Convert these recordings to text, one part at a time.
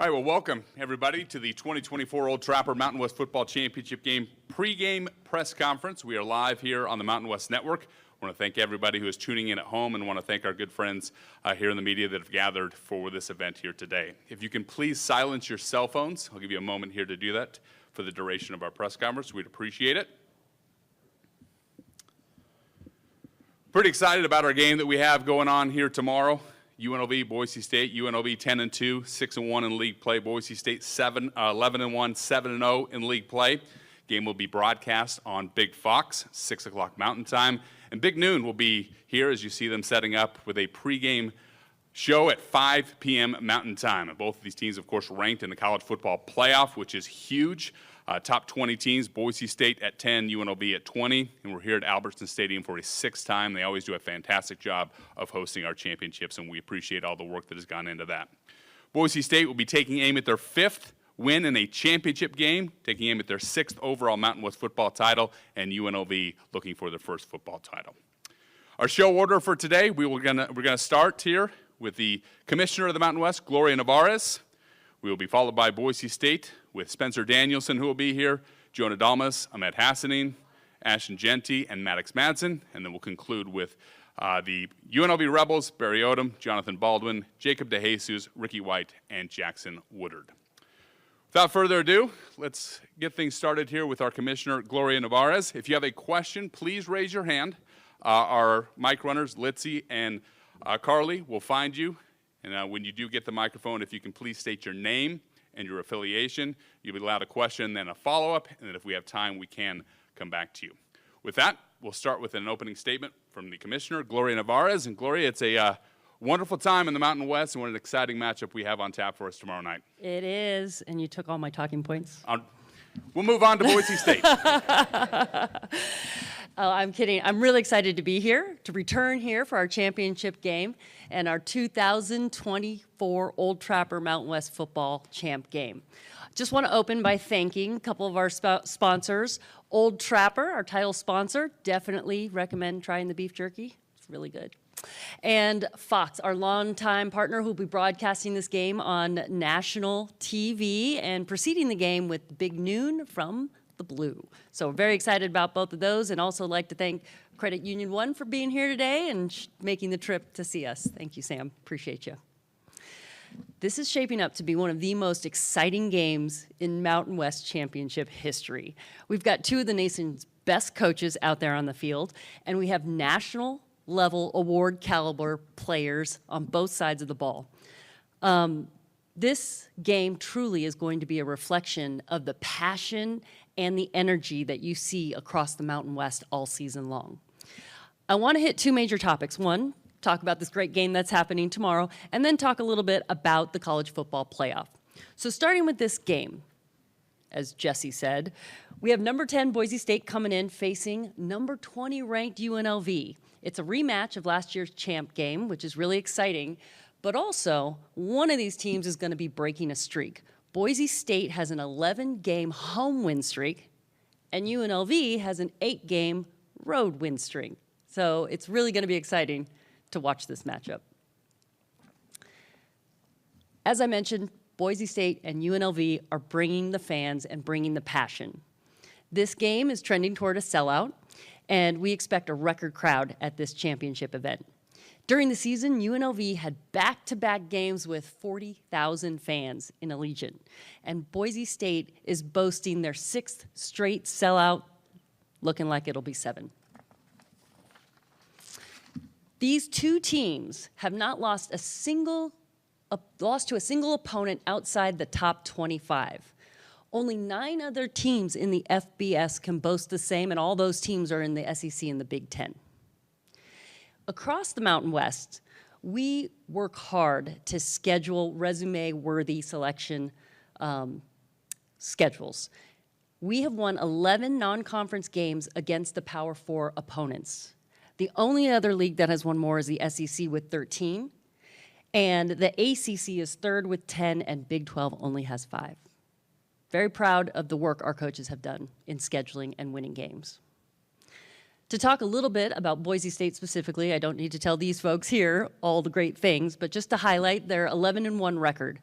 All right, well, welcome, everybody, to the 2024 Old Trapper Mountain West Football Championship Game pregame press conference. We are live here on the Mountain West Network. I want to thank everybody who is tuning in at home and want to thank our good friends here in the media that have gathered for this event here today. If you can please silence your cell phones, I'll give you a moment here to do that for the duration of our press conference. We'd appreciate it. Pretty excited about our game that we have going on here tomorrow. UNLV, Boise State, UNLV 10-2, 6-1 in league play. Boise State 11-1, 7-0 in league play. Game will be broadcast on Big Fox, 6 o'clock Mountain Time. And Big Noon will be here as you see them setting up with a pregame show at 5 p.m. Mountain Time. And both of these teams, of course, ranked in the college football playoff, which is huge. Top 20 teams, Boise State at 10, UNLV at 20, and we're here at Albertson Stadium for a 6th time. They always do a fantastic job of hosting our championships, and we appreciate all the work that has gone into that. Boise State will be taking aim at their 5th win in a championship game, taking aim at their 6th overall Mountain West football title, and UNLV looking for their 1st football title. Our show order for today, we're gonna start here with the Commissioner of the Mountain West, Gloria Nevarez. We will be followed by Boise State with Spencer Danielson, who will be here, Jonah Dalmas, Ahmed Hassanein, Ashton Jeanty, and Maddux Madsen. And then we'll conclude with the UNLV Rebels, Barry Odom, Johnathan Baldwin, Jacob DeJesus, Ricky White, and Jackson Woodard. Without further ado, let's get things started here with our Commissioner, Gloria Nevarez. If you have a question, please raise your hand. Our mic runners, Litzy and Carly, will find you. And when you do get the microphone, if you can please state your name and your affiliation, you'll be allowed a question, then a follow-up, and then if we have time, we can come back to you. With that, we'll start with an opening statement from the Commissioner, Gloria Nevarez. And Gloria, it's a wonderful time in the Mountain West, and what an exciting matchup we have on tap for us tomorrow night. It is, and you took all my talking points. We'll move on to Boise State. Oh, I'm kidding. I'm really excited to be here, to return here for our championship game and our 2024 Old Trapper Mountain West Football Champ game. Just want to open by thanking a couple of our sponsors. Old Trapper, our title sponsor, definitely recommend trying the beef jerky. It's really good. And Fox, our longtime partner, who will be broadcasting this game on national TV and preceding the game with Big Noon from the Blue. So we're very excited about both of those, and also like to thank Credit Union One for being here today and making the trip to see us. Thank you, Sam. Appreciate you. This is shaping up to be one of the most exciting games in Mountain West Championship history. We've got two of the nation's best coaches out there on the field, and we have national level award caliber players on both sides of the ball. This game truly is going to be a reflection of the passion and the energy that you see across the Mountain West all season long. I want to hit two major topics. One, talk about this great game that's happening tomorrow, and then talk a little bit about the college football playoff. So starting with this game, as Jesse said, we have number 10 Boise State coming in facing number 20 ranked UNLV. It's a rematch of last year's champ game, which is really exciting, but also one of these teams is going to be breaking a streak. Boise State has an 11-game home win streak, and UNLV has an 8-game road win streak. So it's really going to be exciting to watch this matchup. As I mentioned, Boise State and UNLV are bringing the fans and bringing the passion. This game is trending toward a sellout, and we expect a record crowd at this championship event. During the season, UNLV had back-to-back games with 40,000 fans in Allegiant, and Boise State is boasting their 6th straight sellout, looking like it'll be 7. These two teams have not lost to a single opponent outside the top 25. Only 9 other teams in the FBS can boast the same, and all those teams are in the SEC and the Big Ten. Across the Mountain West, we work hard to schedule resume-worthy selection schedules. We have won 11 non-conference games against the Power 4 opponents. The only other league that has won more is the SEC with 13, and the ACC is 3rd with 10, and Big 12 only has 5. Very proud of the work our coaches have done in scheduling and winning games. To talk a little bit about Boise State specifically, I don't need to tell these folks here all the great things, but just to highlight their 11-1 record.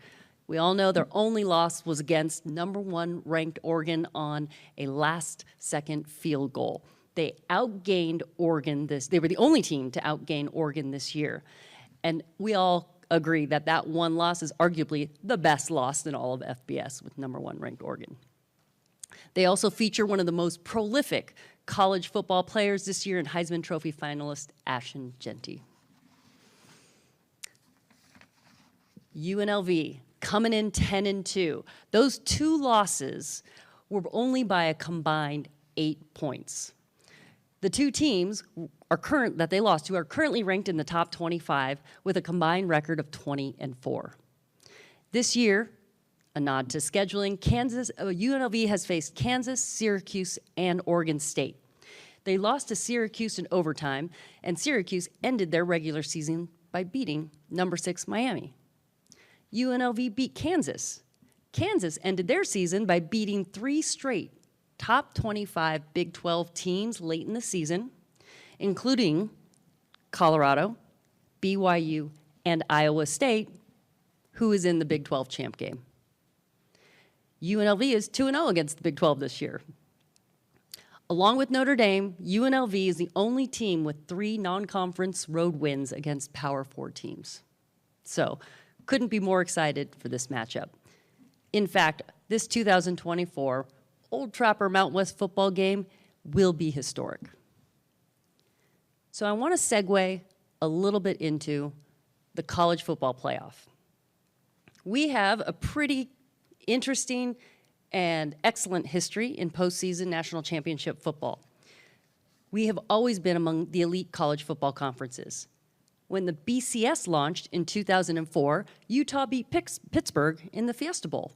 We all know their only loss was against #1 ranked Oregon on a last-second field goal. They outgained Oregon they were the only team to outgain Oregon this year. And we all agree that that one loss is arguably the best loss in all of FBS with #1 ranked Oregon. They also feature one of the most prolific college football players this year in Heisman Trophy finalist Ashton Jeanty. UNLV coming in 10-2. Those two losses were only by a combined 8 points. The two teams that they lost to are currently ranked in the top 25 with a combined record of 20-4. This year, a nod to scheduling, UNLV has faced Kansas, Syracuse, and Oregon State. They lost to Syracuse in overtime, and Syracuse ended their regular season by beating #6 Miami. UNLV beat Kansas. Kansas ended their season by beating 3 straight top 25 Big 12 teams late in the season, including Colorado, BYU, and Iowa State, who is in the Big 12 champ game. UNLV is 2-0 against the Big 12 this year. Along with Notre Dame, UNLV is the only team with 3 non-conference road wins against Power 4 teams. So, couldn't be more excited for this matchup. In fact, this 2024 Old Trapper Mountain West football game will be historic. So I want to segue a little bit into the college football playoff. We have a pretty interesting and excellent history in postseason national championship football. We have always been among the elite college football conferences. When the BCS launched in 2004, Utah beat Pittsburgh in the Fiesta Bowl.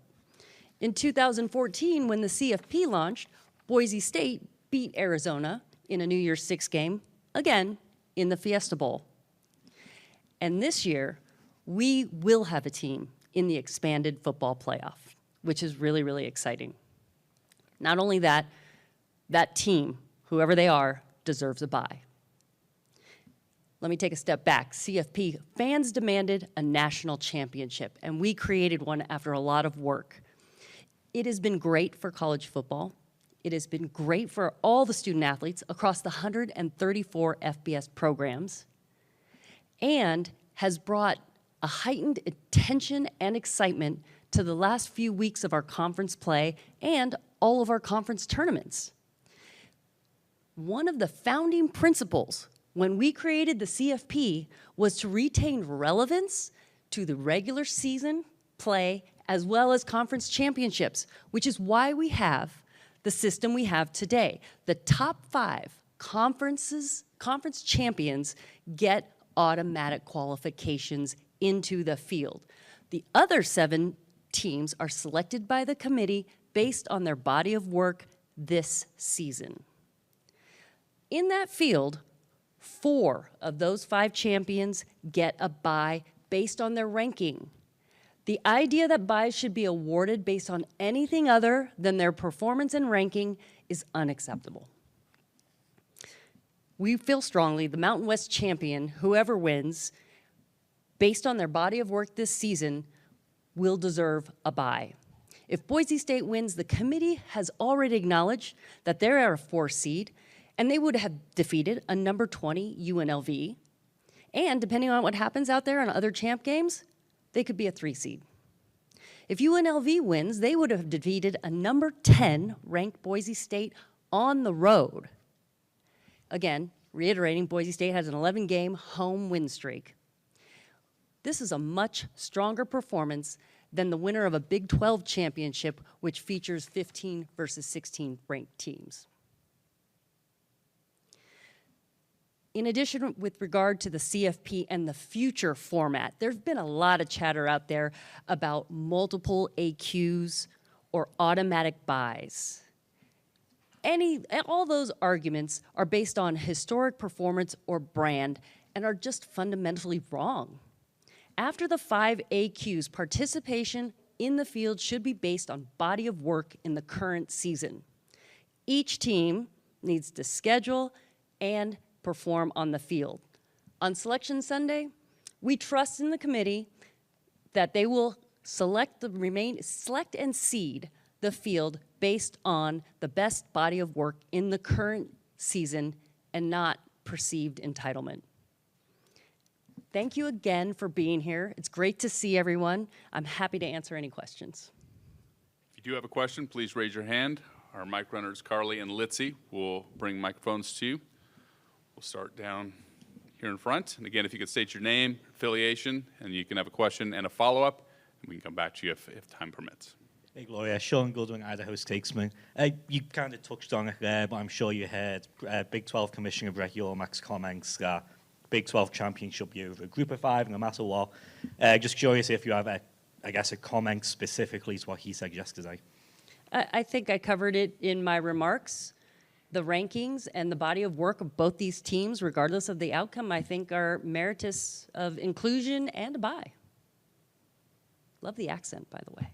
In 2014, when the CFP launched, Boise State beat Arizona in a New Year's Six game, again in the Fiesta Bowl. And this year, we will have a team in the expanded football playoff, which is really, really exciting. Not only that, that team, whoever they are, deserves a bye. Let me take a step back. CFP, fans demanded a national championship, and we created one after a lot of work. It has been great for college football. It has been great for all the student athletes across the 134 FBS programs, and has brought a heightened attention and excitement to the last few weeks of our conference play and all of our conference tournaments. One of the founding principles when we created the CFP was to retain relevance to the regular season play as well as conference championships, which is why we have the system we have today. The top 5 conference champions get automatic qualifications into the field. The other 7 teams are selected by the committee based on their body of work this season. In that field, 4 of those 5 champions get a bye based on their ranking. The idea that byes should be awarded based on anything other than their performance and ranking is unacceptable. We feel strongly the Mountain West champion, whoever wins, based on their body of work this season, will deserve a bye. If Boise State wins, the committee has already acknowledged that they are a 4 seed, and they would have defeated a number 20 UNLV. And depending on what happens out there on other champ games, they could be a 3 seed. If UNLV wins, they would have defeated a number 10 ranked Boise State on the road. Again, reiterating, Boise State has an 11-game home win streak. This is a much stronger performance than the winner of a Big 12 championship, which features 15 versus 16 ranked teams. In addition, with regard to the CFP and the future format, there's been a lot of chatter out there about multiple AQs or automatic byes. All those arguments are based on historic performance or brand and are just fundamentally wrong. After the 5 AQs, participation in the field should be based on body of work in the current season. Each team needs to schedule and perform on the field. On Selection Sunday, we trust in the committee that they will select and seed the field based on the best body of work in the current season and not perceived entitlement. Thank you again for being here. It's great to see everyone. I'm happy to answer any questions. If you do have a question, please raise your hand. Our mic runners, Carly and Litzy, will bring microphones to you. We'll start down here in front. And again, if you could state your name, affiliation, and you can have a question and a follow-up, and we can come back to you if time permits. Hey, Gloria. Sean Goodwin, Idaho Statesman. You kind of touched on it there, but I'm sure you heard Big 12 Commissioner Brett Yormark's comments that Big 12 championship year, a group of five, no matter what. Just curious if you have, a comment specifically to what he said yesterday. I think I covered it in my remarks. The rankings and the body of work of both these teams, regardless of the outcome, I think are meritorious of inclusion and a bye. Love the accent, by the way.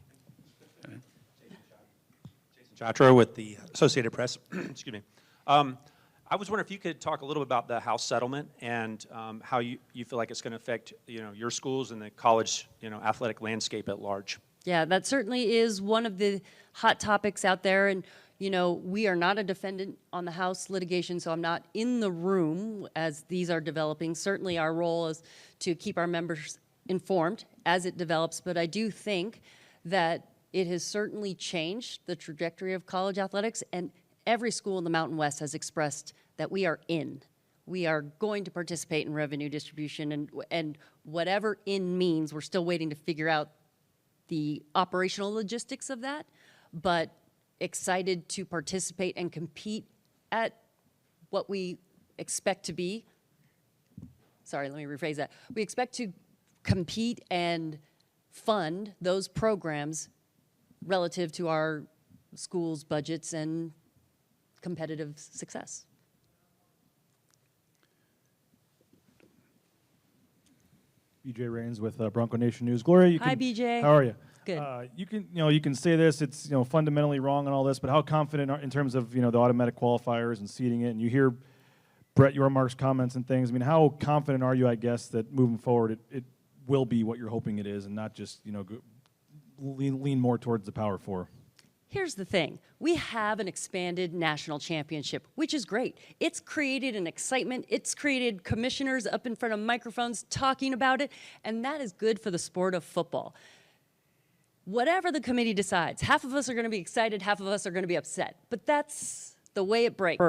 Chatra with the Associated Press. Excuse me. I was wondering if you could talk a little bit about the House settlement and how you feel like it's going to affect your schools and the college athletic landscape at large. Yeah, that certainly is one of the hot topics out there. And we are not a defendant on the House litigation, so I'm not in the room as these are developing. Certainly our role is to keep our members informed as it develops, but I do think that it has certainly changed the trajectory of college athletics, and every school in the Mountain West has expressed that we are in. We are going to participate in revenue distribution, and whatever in means, we're still waiting to figure out the operational logistics of that, but excited to participate and compete at what we expect to be. Sorry, let me rephrase that. We expect to compete and fund those programs relative to our schools' budgets and competitive success. BJ Rains with Bronco Nation News. Gloria, Hi, BJ. How are you? Good. You can say this. It's fundamentally wrong and all this, but how confident in terms of the automatic qualifiers and seeding it? And you hear Brett Yormark's comments and things. I mean, how confident are you? I guess that moving forward, it will be what you're hoping it is, and not just lean more towards the Power Four. Here's the thing. We have an expanded national championship, which is great. It's created an excitement. It's created commissioners up in front of microphones talking about it, and that is good for the sport of football. Whatever the committee decides, half of us are going to be excited, half of us are going to be upset. But that's the way it breaks.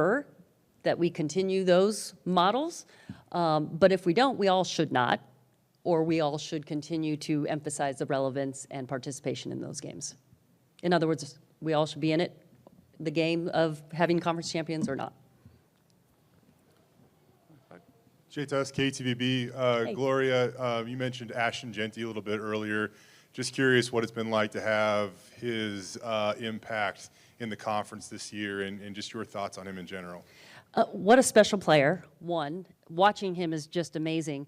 That we continue those models, but if we don't, we all should not, or we all should continue to emphasize the relevance and participation in those games. In other words, we all should be in it, the game of having conference champions or not. JTS, KTVB. Hey. Gloria, you mentioned Ashton Jeanty a little bit earlier. Just curious what it's been like to have his impact in the conference this year and just your thoughts on him in general. What a special player, one. Watching him is just amazing.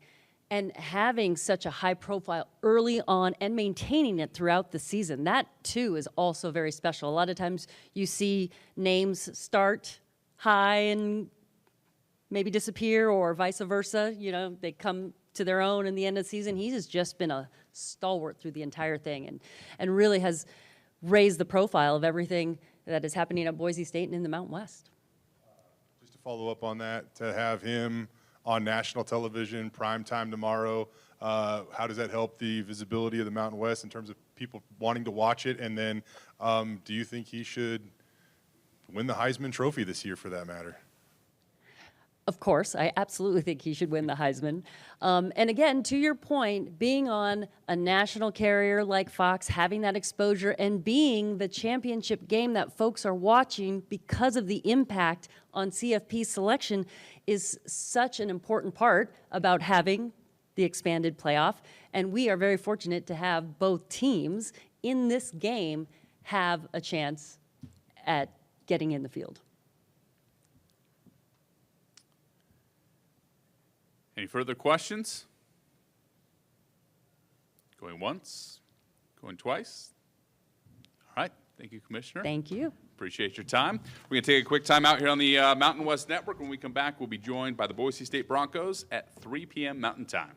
And having such a high profile early on and maintaining it throughout the season, that too is also very special. A lot of times you see names start high and maybe disappear, or vice versa. They come to their own in the end of the season. He has just been a stalwart through the entire thing and really has raised the profile of everything that is happening at Boise State and in the Mountain West. Just to follow up on that, to have him on national television, prime time tomorrow, how does that help the visibility of the Mountain West in terms of people wanting to watch it? And then do you think he should win the Heisman Trophy this year, for that matter? Of course, I absolutely think he should win the Heisman. And again, to your point, being on a national carrier like Fox, having that exposure, and being the championship game that folks are watching because of the impact on CFP selection is such an important part about having the expanded playoff. And we are very fortunate to have both teams in this game have a chance at getting in the field. Any further questions? Going once, going twice. All right, thank you, Commissioner. Thank you. Appreciate your time. We're going to take a quick time out here on the Mountain West Network. When we come back, we'll be joined by the Boise State Broncos at 3 p.m. Mountain Time.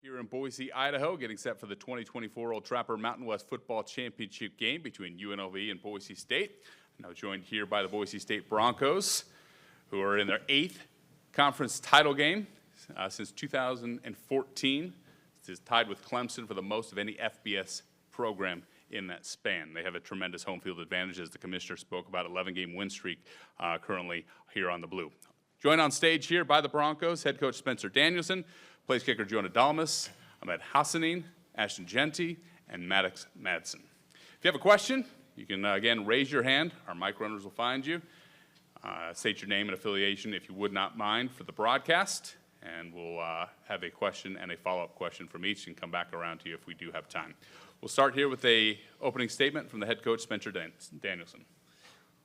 Here in Boise, Idaho, getting set for the 2024 Old Trapper Mountain West Football Championship game between UNLV and Boise State. Now joined here by the Boise State Broncos, who are in their 8th conference title game since 2014. This is tied with Clemson for the most of any FBS program in that span. They have a tremendous home field advantage, as the commissioner spoke about, 11-game win streak currently here on the Blue. Joined on stage here by the Broncos, head coach Spencer Danielson, place kicker Jonah Dalmas, Ahmed Hassanein, Ashton Jeanty, and Maddux Madsen. If you have a question, you can, again, raise your hand. Our mic runners will find you. State your name and affiliation, if you would not mind, for the broadcast, and we'll have a question and a follow-up question from each and come back around to you if we do have time. We'll start here with a opening statement from the head coach, Spencer Danielson.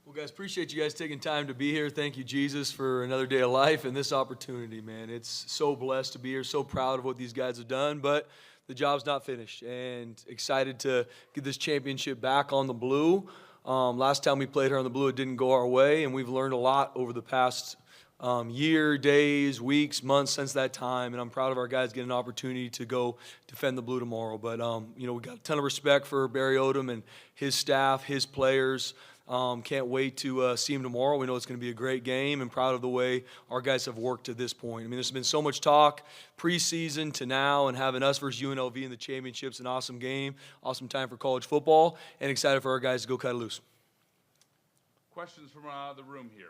Well, guys, appreciate you guys taking time to be here. Thank you, Jesus, for another day of life and this opportunity, man. It's so blessed to be here, so proud of what these guys have done, but the job's not finished, and excited to get this championship back on the Blue. Last time we played here on the Blue, it didn't go our way, and we've learned a lot over the past year, days, weeks, months since that time, and I'm proud of our guys getting an opportunity to go defend the Blue tomorrow. But, we got a ton of respect for Barry Odom and his staff, his players. Can't wait to see him tomorrow. We know it's going to be a great game, and proud of the way our guys have worked to this point. I mean, there's been so much talk preseason to now, and having us versus UNLV in the championship's an awesome game, awesome time for college football, and excited for our guys to go cut it loose. Questions from the room here?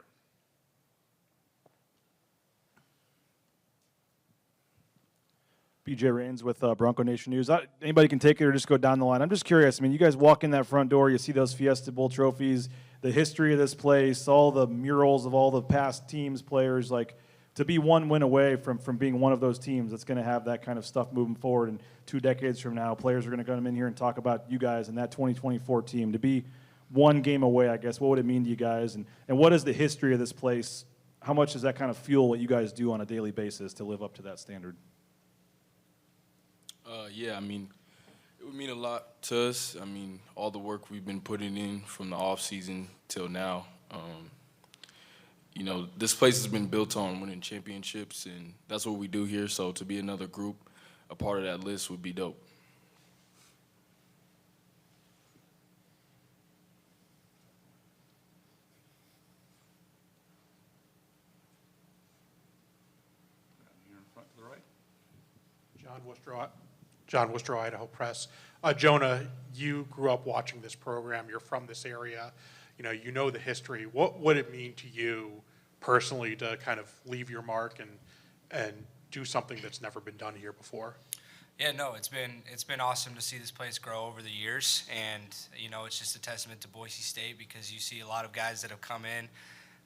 BJ Rains with Bronco Nation News. Anybody can take it or just go down the line. I'm just curious. I mean, you guys walk in that front door, you see those Fiesta Bowl trophies, the history of this place, all the murals of all the past teams, players. Like, to be one win away from being one of those teams that's going to have that kind of stuff moving forward. And 2 decades from now, players are going to come in here and talk about you guys and that 2024 team. To be one game away, I guess, what would it mean to you guys? And what is the history of this place? How much does that kind of fuel what you guys do on a daily basis to live up to that standard? Yeah, I mean, it would mean a lot to us. I mean, all the work we've been putting in from the off season till now. This place has been built on winning championships, and that's what we do here. So to be another group, a part of that list would be dope. Here in front to the right. John Worcester, Idaho Press. Jonah, you grew up watching this program. You're from this area. You know the history. What would it mean to you personally to kind of leave your mark and do something that's never been done here before? Yeah, no, it's been awesome to see this place grow over the years, and it's just a testament to Boise State, because you see a lot of guys that have come in,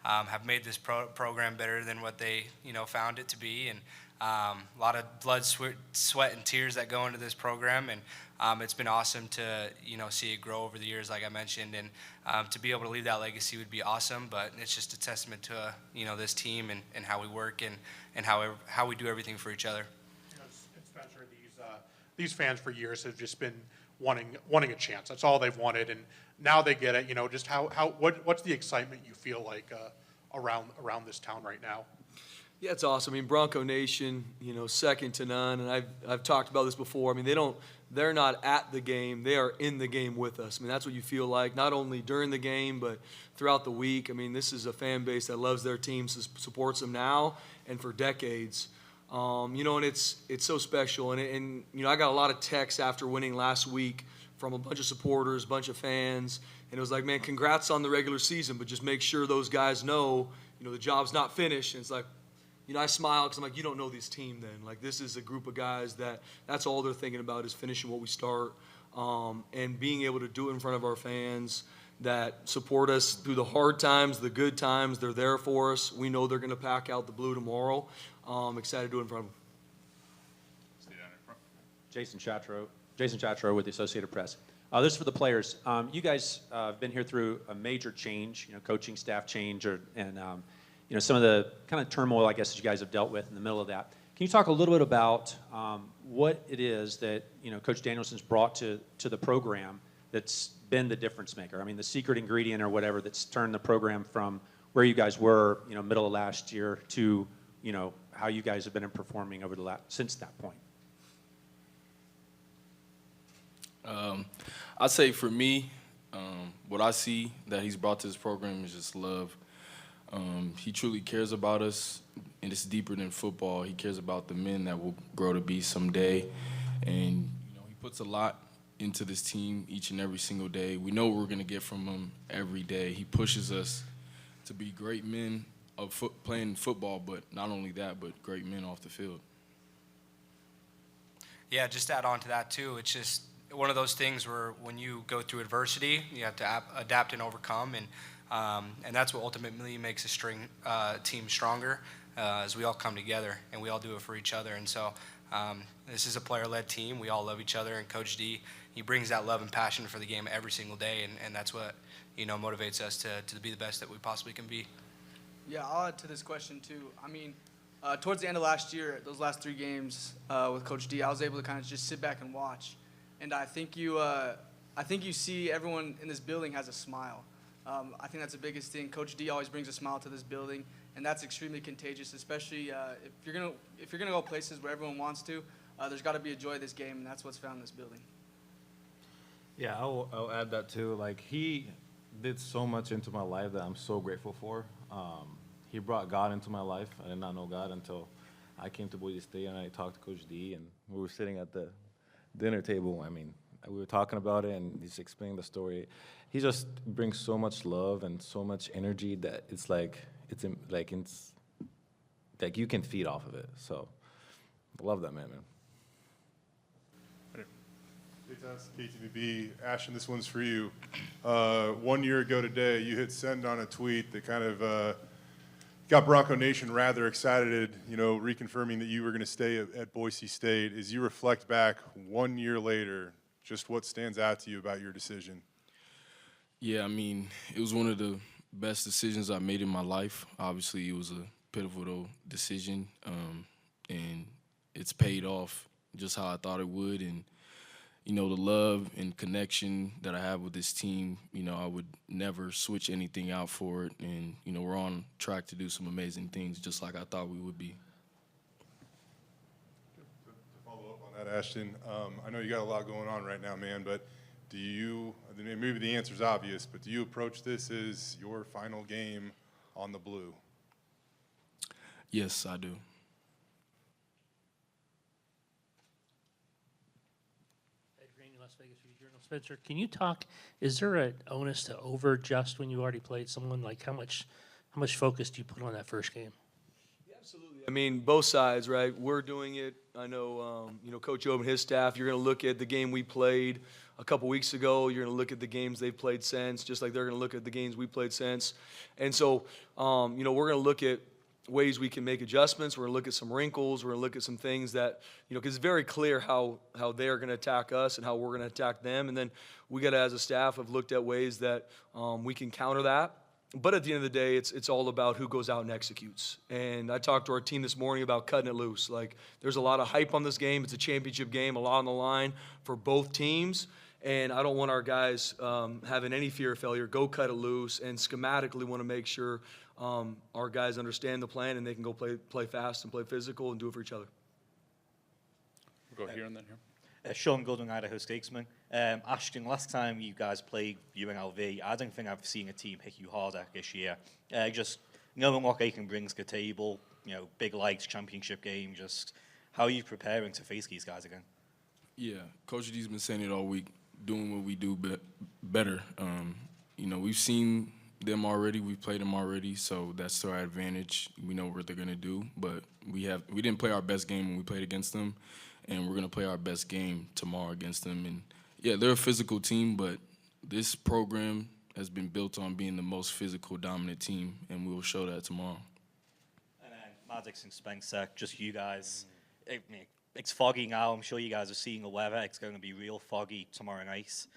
have made this program better than what they found it to be, and a lot of blood, sweat, and tears that go into this program, and it's been awesome to see it grow over the years, like I mentioned, and to be able to leave that legacy would be awesome. But it's just a testament to this team and how we work and how we do everything for each other. Spencer, these fans for years have just been wanting a chance. That's all they've wanted, and now they get it. Just what's the excitement you feel like around this town right now? Yeah, it's awesome. I mean, Bronco Nation, second to none. And I've talked about this before. I mean, they're not at the game. They are in the game with us. I mean, that's what you feel like, not only during the game, but throughout the week. I mean, this is a fan base that loves their teams, supports them now and for decades. And it's so special. And I got a lot of texts after winning last week from a bunch of supporters, a bunch of fans. And it was like, man, congrats on the regular season, but just make sure those guys know, the job's not finished. And it's like, I smile because I'm like, you don't know this team then. Like, this is a group of guys that's all they're thinking about is finishing what we start, and being able to do it in front of our fans that support us through the hard times, the good times. They're there for us. We know they're going to pack out the Blue tomorrow. Excited to do it in front of them. Stay down in front. Jason Chatro with the Associated Press. This is for the players. You guys have been here through a major change, coaching staff change, and some of the kind of turmoil, I guess, that you guys have dealt with in the middle of that. Can you talk a little bit about what it is that Coach Danielson's brought to the program that's been the difference maker? I mean, the secret ingredient or whatever that's turned the program from where you guys were, middle of last year to how you guys have been performing over since that point. I'd say for me, what I see that he's brought to this program is just love. He truly cares about us, and it's deeper than football. He cares about the men that will grow to be someday, and he puts a lot into this team each and every single day. We know what we're going to get from him every day. He pushes us to be great men of playing football, but not only that, but great men off the field. Yeah, just to add on to that too, it's just one of those things where when you go through adversity, you have to adapt and overcome, and that's what ultimately makes a team stronger, as we all come together and we all do it for each other. And so this is a player-led team. We all love each other, and Coach D, he brings that love and passion for the game every single day, and that's what motivates us to be the best that we possibly can be. Yeah, I'll add to this question too. I mean, towards the end of last year, those last 3 games with Coach D, I was able to kind of just sit back and watch, and I think you see everyone in this building has a smile. I think that's the biggest thing. Coach D always brings a smile to this building, and that's extremely contagious. Especially if you're gonna go places where everyone wants to, there's got to be a joy of this game, and that's what's found in this building. Yeah, I'll add that too. Like, he did so much into my life that I'm so grateful for. He brought God into my life. I did not know God until I came to Boise State and I talked to Coach D, and we were sitting at the dinner table. I mean, we were talking about it, and he's explaining the story. He just brings so much love and so much energy that it's like you can feed off of it. So I love that man. KTVB, Ashton, this one's for you. 1 year ago today, you hit send on a tweet that kind of got Bronco Nation rather excited, reconfirming that you were going to stay at Boise State. As you reflect back 1 year later, just what stands out to you about your decision? Yeah, I mean, it was one of the best decisions I made in my life. Obviously, it was a pivotal decision, and it's paid off just how I thought it would. And the love and connection that I have with this team, I would never switch anything out for it. And, we're on track to do some amazing things just like I thought we would be. To follow up on that, Ashton, I know you got a lot going on right now, man, but maybe the answer's obvious, but do you approach this as your final game on the blue? Yes, I do. Las Vegas Free Journal. Spencer, can you talk, is there an onus to over-adjust when you already played someone? Like, how much focus do you put on that first game? Yeah, absolutely. I mean, both sides, right? We're doing it. I know, Coach Odom and his staff, you're going to look at the game we played a couple weeks ago. You're going to look at the games they've played since, just like they're going to look at the games we played since. And so, we're going to look at ways we can make adjustments. We're going to look at some wrinkles. We're going to look at some things that, because it's very clear how they're going to attack us and how we're going to attack them. And then we got to, as a staff, have looked at ways that we can counter that. But at the end of the day, it's all about who goes out and executes. And I talked to our team this morning about cutting it loose. Like, there's a lot of hype on this game. It's a championship game, a lot on the line for both teams. And I don't want our guys having any fear of failure. Go cut it loose, and schematically want to make sure our guys understand the plan and they can go play fast and play physical and do it for each other. We'll go here and then here. Sean Goodwin, Idaho Statesman. Ashton, last time you guys played UNLV, I don't think I've seen a team hit you harder this year. Just knowing what Aiken brings to the table, big lights, championship game, just how are you preparing to face these guys again? Yeah, Coach D's been saying it all week, doing what we do better. We've seen them already, we've played them already, so that's to our advantage. We know what they're going to do, but we didn't play our best game when we played against them, and we're going to play our best game tomorrow against them. And yeah, they're a physical team, but this program has been built on being the most physical, dominant team, and we will show that tomorrow. And then Maddux and Spencer, just you guys. It's foggy now. I'm sure you guys are seeing the weather. It's going to be real foggy tomorrow night. Is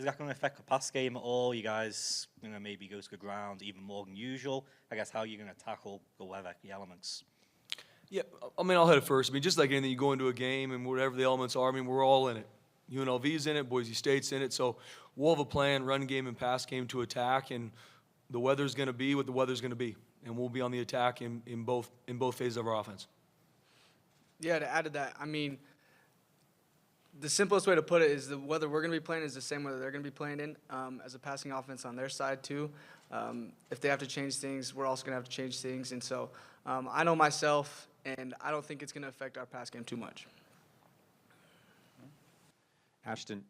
that going to affect the pass game at all? You guys maybe go to the ground even more than usual? I guess how are you going to tackle the weather, the elements? Yeah, I mean, I'll hit it first. I mean, just like anything, you go into a game and whatever the elements are, I mean, we're all in it. UNLV's in it, Boise State's in it, so we'll have a plan, run game and pass game to attack, and the weather's going to be what the weather's going to be, and we'll be on the attack in both phases of our offense. Yeah, to add to that, I mean, the simplest way to put it is that whether we're going to be playing is the same whether they're going to be playing in as a passing offense on their side too. If they have to change things, we're also going to have to change things. And so I know myself, and I don't think it's going to affect our pass game too much. Ashton,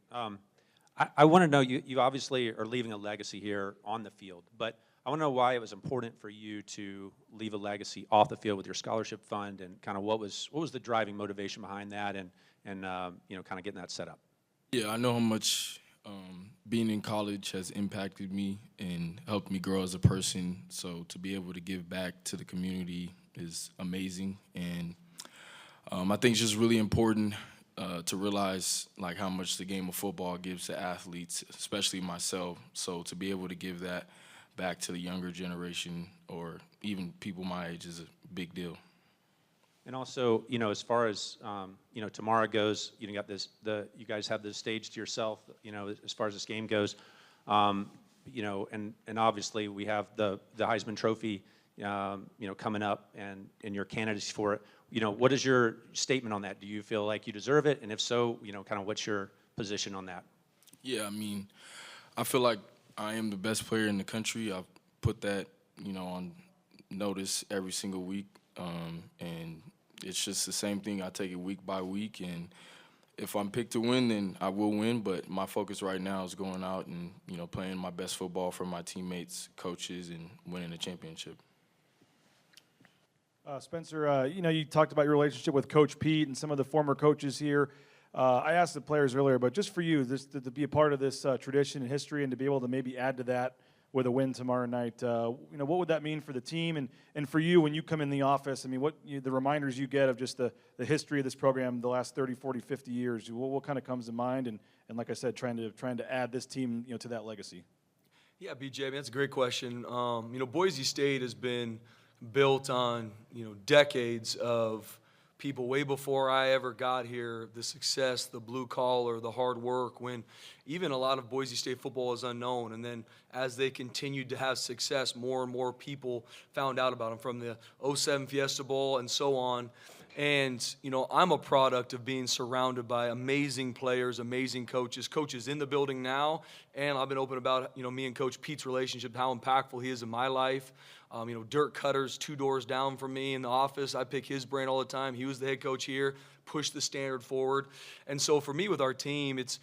I want to know, you obviously are leaving a legacy here on the field, but I want to know why it was important for you to leave a legacy off the field with your scholarship fund, and kind of what was the driving motivation behind that, and you know, kind of getting that set up. Yeah, I know how much being in college has impacted me and helped me grow as a person. So to be able to give back to the community is amazing, and I think it's just really important to realize like how much the game of football gives to athletes, especially myself. So to be able to give that back to the younger generation or even people my age is a big deal. And also, you know, as far as you know, tomorrow goes, you got this. You guys have the stage to yourself. You know, as far as this game goes, you know, and obviously we have the Heisman Trophy, you know, coming up, and your candidacy for it. You know, what is your statement on that? Do you feel like you deserve it? And if so, you know, kind of what's your position on that? Yeah, I mean, I feel like I am the best player in the country. I've put that, you know, on notice every single week, and it's just the same thing. I take it week by week, and if I'm picked to win, then I will win. But my focus right now is going out and, you know, playing my best football for my teammates, coaches, and winning a championship. Spencer, you know, you talked about your relationship with Coach Pete and some of the former coaches here. I asked the players earlier, but just for you, to be a part of this tradition and history, and to be able to maybe add to that with a win tomorrow night, you know, what would that mean for the team and for you when you come in the office? I mean, the reminders you get of just the history of this program the last 30, 40, 50 years, what kind of comes to mind? And like I said, trying to add this team, you know, to that legacy. Yeah, BJ, man, that's a great question. You know, Boise State has been built on, you know, decades of people way before I ever got here, the success, the blue collar, the hard work, when even a lot of Boise State football is unknown. And then as they continued to have success, more and more people found out about them, from the 07 Fiesta Bowl and so on. And, you know, I'm a product of being surrounded by amazing players, amazing coaches in the building now. And I've been open about, you know, me and Coach Pete's relationship, how impactful he is in my life. You know, Dirk Cutter's 2 doors down from me in the office. I pick his brain all the time. He was the head coach here, pushed the standard forward. And so for me with our team, it's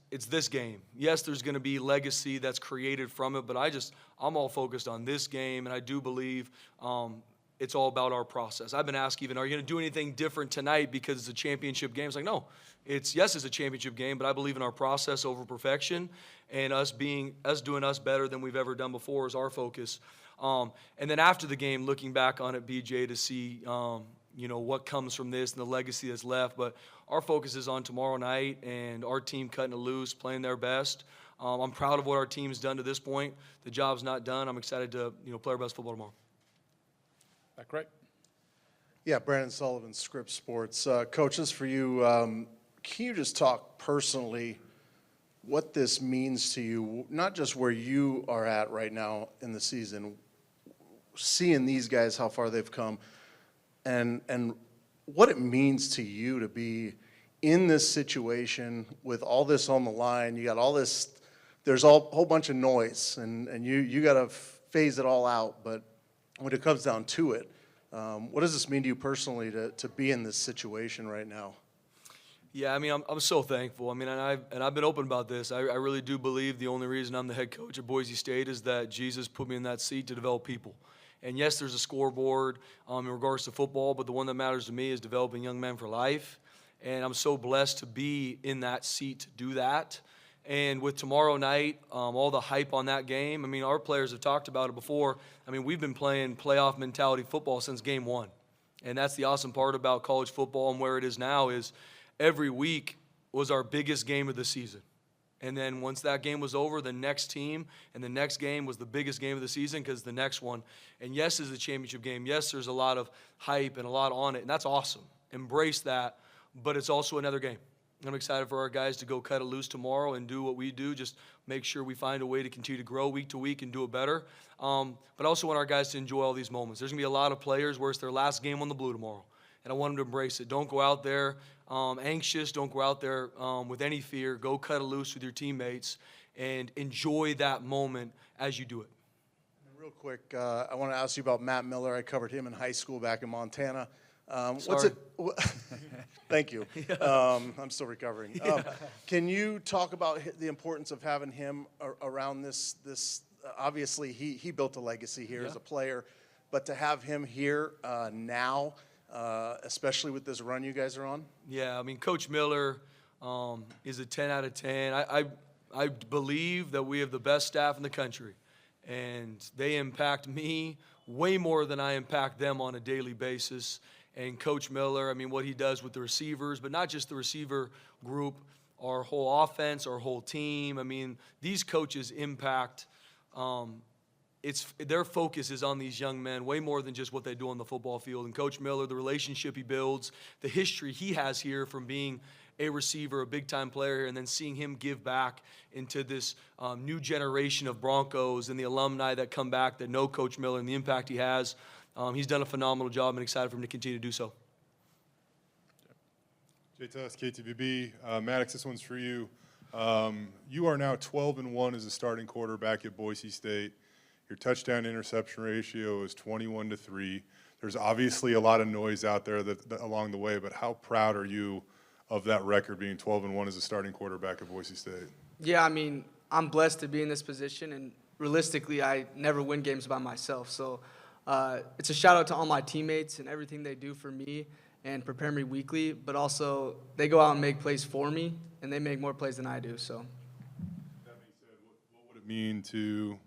this game. Yes, there's going to be legacy that's created from it, but I'm all focused on this game, and I do believe it's all about our process. I've been asked even, are you going to do anything different tonight because it's a championship game? It's like, no. It's a championship game, but I believe in our process over perfection, and us doing us better than we've ever done before is our focus. And then after the game, looking back on it, BJ, to see you know, what comes from this and the legacy that's left. But our focus is on tomorrow night and our team cutting it loose, playing their best. I'm proud of what our team's done to this point. The job's not done. I'm excited to, you know, play our best football tomorrow. That correct? Yeah, Brandon Sullivan, Scripps Sports. Coaches, for you, can you just talk personally what this means to you, not just where you are at right now in the season, seeing these guys, how far they've come, and what it means to you to be in this situation with all this on the line. You got all this, there's a whole bunch of noise, and you got to phase it all out, but when it comes down to it, what does this mean to you personally to be in this situation right now? Yeah, I mean, I'm so thankful. I mean, and I've been open about this. I really do believe the only reason I'm the head coach at Boise State is that Jesus put me in that seat to develop people. And yes, there's a scoreboard in regards to football, but the one that matters to me is developing young men for life. And I'm so blessed to be in that seat to do that. And with tomorrow night, all the hype on that game, I mean, our players have talked about it before. I mean, we've been playing playoff mentality football since game one. And that's the awesome part about college football and where it is now is every week was our biggest game of the season. And then once that game was over, the next team and the next game was the biggest game of the season because the next one. And yes, it's a championship game. Yes, there's a lot of hype and a lot on it, and that's awesome. Embrace that, but it's also another game. I'm excited for our guys to go cut it loose tomorrow and do what we do, just make sure we find a way to continue to grow week to week and do it better. But I also want our guys to enjoy all these moments. There's going to be a lot of players where it's their last game on the blue tomorrow. and I want them to embrace it. Don't go out there anxious. Don't go out there with any fear. Go cut it loose with your teammates and enjoy that moment as you do it. Real quick, I want to ask you about Matt Miller. I covered him in high school back in Montana. Sorry. Thank you. I'm still recovering. Can you talk about the importance of having him around this? Obviously, he built a legacy here as a player, but to have him here now, especially with this run you guys are on? Yeah, I mean, Coach Miller is a 10 out of 10. I believe that we have the best staff in the country, and they impact me way more than I impact them on a daily basis. And Coach Miller, I mean, what he does with the receivers, but not just the receiver group, our whole offense, our whole team. I mean, these coaches impact their focus is on these young men way more than just what they do on the football field. And Coach Miller, the relationship he builds, the history he has here from being a receiver, a big-time player, and then seeing him give back into this new generation of Broncos and the alumni that come back that know Coach Miller and the impact he has. He's done a phenomenal job, and excited for him to continue to do so. JTS, KTVB, Maddux, this one's for you. You are now 12-1 as a starting quarterback at Boise State. Your touchdown interception ratio is 21-3. There's obviously a lot of noise out there along the way, but how proud are you of that record, being 12-1 as a starting quarterback at Boise State? Yeah, I mean, I'm blessed to be in this position, and realistically, I never win games by myself. So it's a shout out to all my teammates and everything they do for me and prepare me weekly, but also they go out and make plays for me, and they make more plays than I do. So That being said, what would it mean to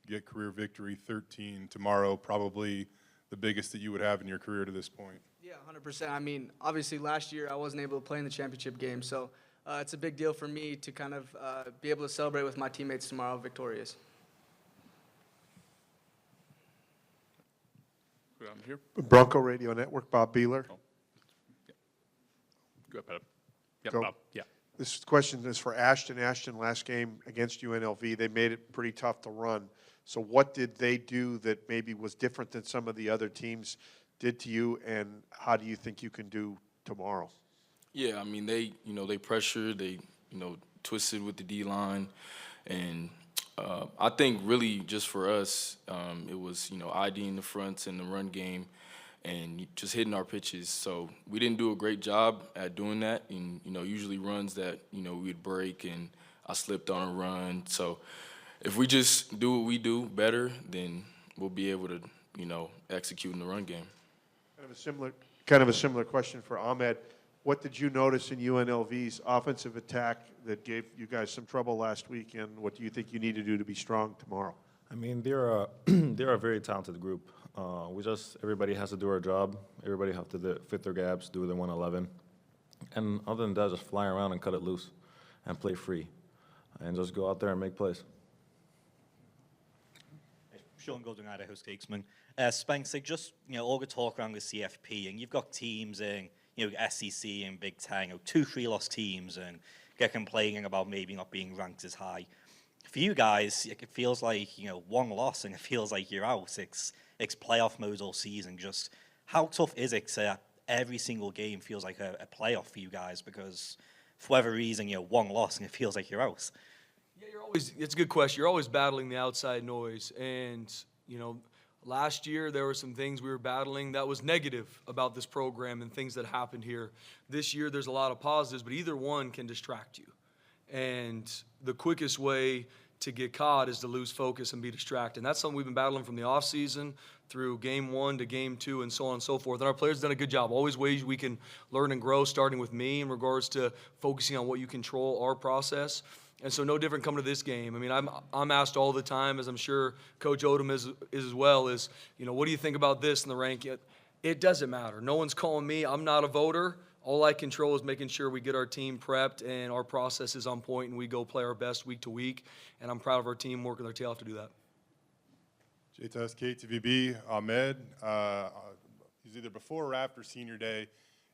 get career victory 13 tomorrow, probably the biggest that you would have in your career to this point? yeah, 100%. I mean, obviously last year I wasn't able to play in the championship game, so it's a big deal for me to kind of be able to celebrate with my teammates tomorrow victorious. I'm here. Bronco Radio Network, Bob Beeler. Oh. Yeah. Go ahead, Yep, Go. Bob. Yeah. This question is for Ashton. Ashton, last game against UNLV, they made it pretty tough to run. So what did they do that maybe was different than some of the other teams did to you, and how do you think you can do tomorrow? Yeah, I mean, they pressured, they, twisted with the D-line, and I think really just for us, it was, IDing the fronts and the run game and just hitting our pitches. So we didn't do a great job at doing that, and, usually runs that, we'd break, and I slipped on a run. So if we just do what we do better, then we'll be able to, execute in the run game. Kind of a similar question for Ahmed. What did you notice in UNLV's offensive attack that gave you guys some trouble last week, and what do you think you need to do to be strong tomorrow? I mean, they're a very talented group. Everybody has to do our job. Everybody have to fit their gaps, do their 111. And other than that, just fly around and cut it loose and play free and just go out there and make plays. Sean Golding, Idaho Statesman. Spencer, just, all the talk around the CFP, and you've got teams in, SEC and Big Ten, 2-3 lost teams, and get complaining about maybe not being ranked as high. For you guys, it feels like, one loss, and it feels like you're out. It's playoff mode all season. Just how tough is it to every single game feels like a playoff for you guys? Because for whatever reason, one loss, and it feels like you're out. Yeah, it's a good question. You're always battling the outside noise. And, last year there were some things we were battling that was negative about this program and things that happened here. This year there's a lot of positives, but either one can distract you. And the quickest way to get caught is to lose focus and be distracted. And that's something we've been battling from the offseason through game 1 to game 2 and so on and so forth. And our players have done a good job. Always ways we can learn and grow, starting with me in regards to focusing on what you control, our process. And so no different coming to this game. I mean, I'm asked all the time, as I'm sure Coach Odom is as well, what do you think about this in the ranking? It doesn't matter. No one's calling me. I'm not a voter. All I control is making sure we get our team prepped and our process is on point and we go play our best week to week. And I'm proud of our team working their tail off to do that. JTS, KTVB, Ahmed, it was either before or after senior day.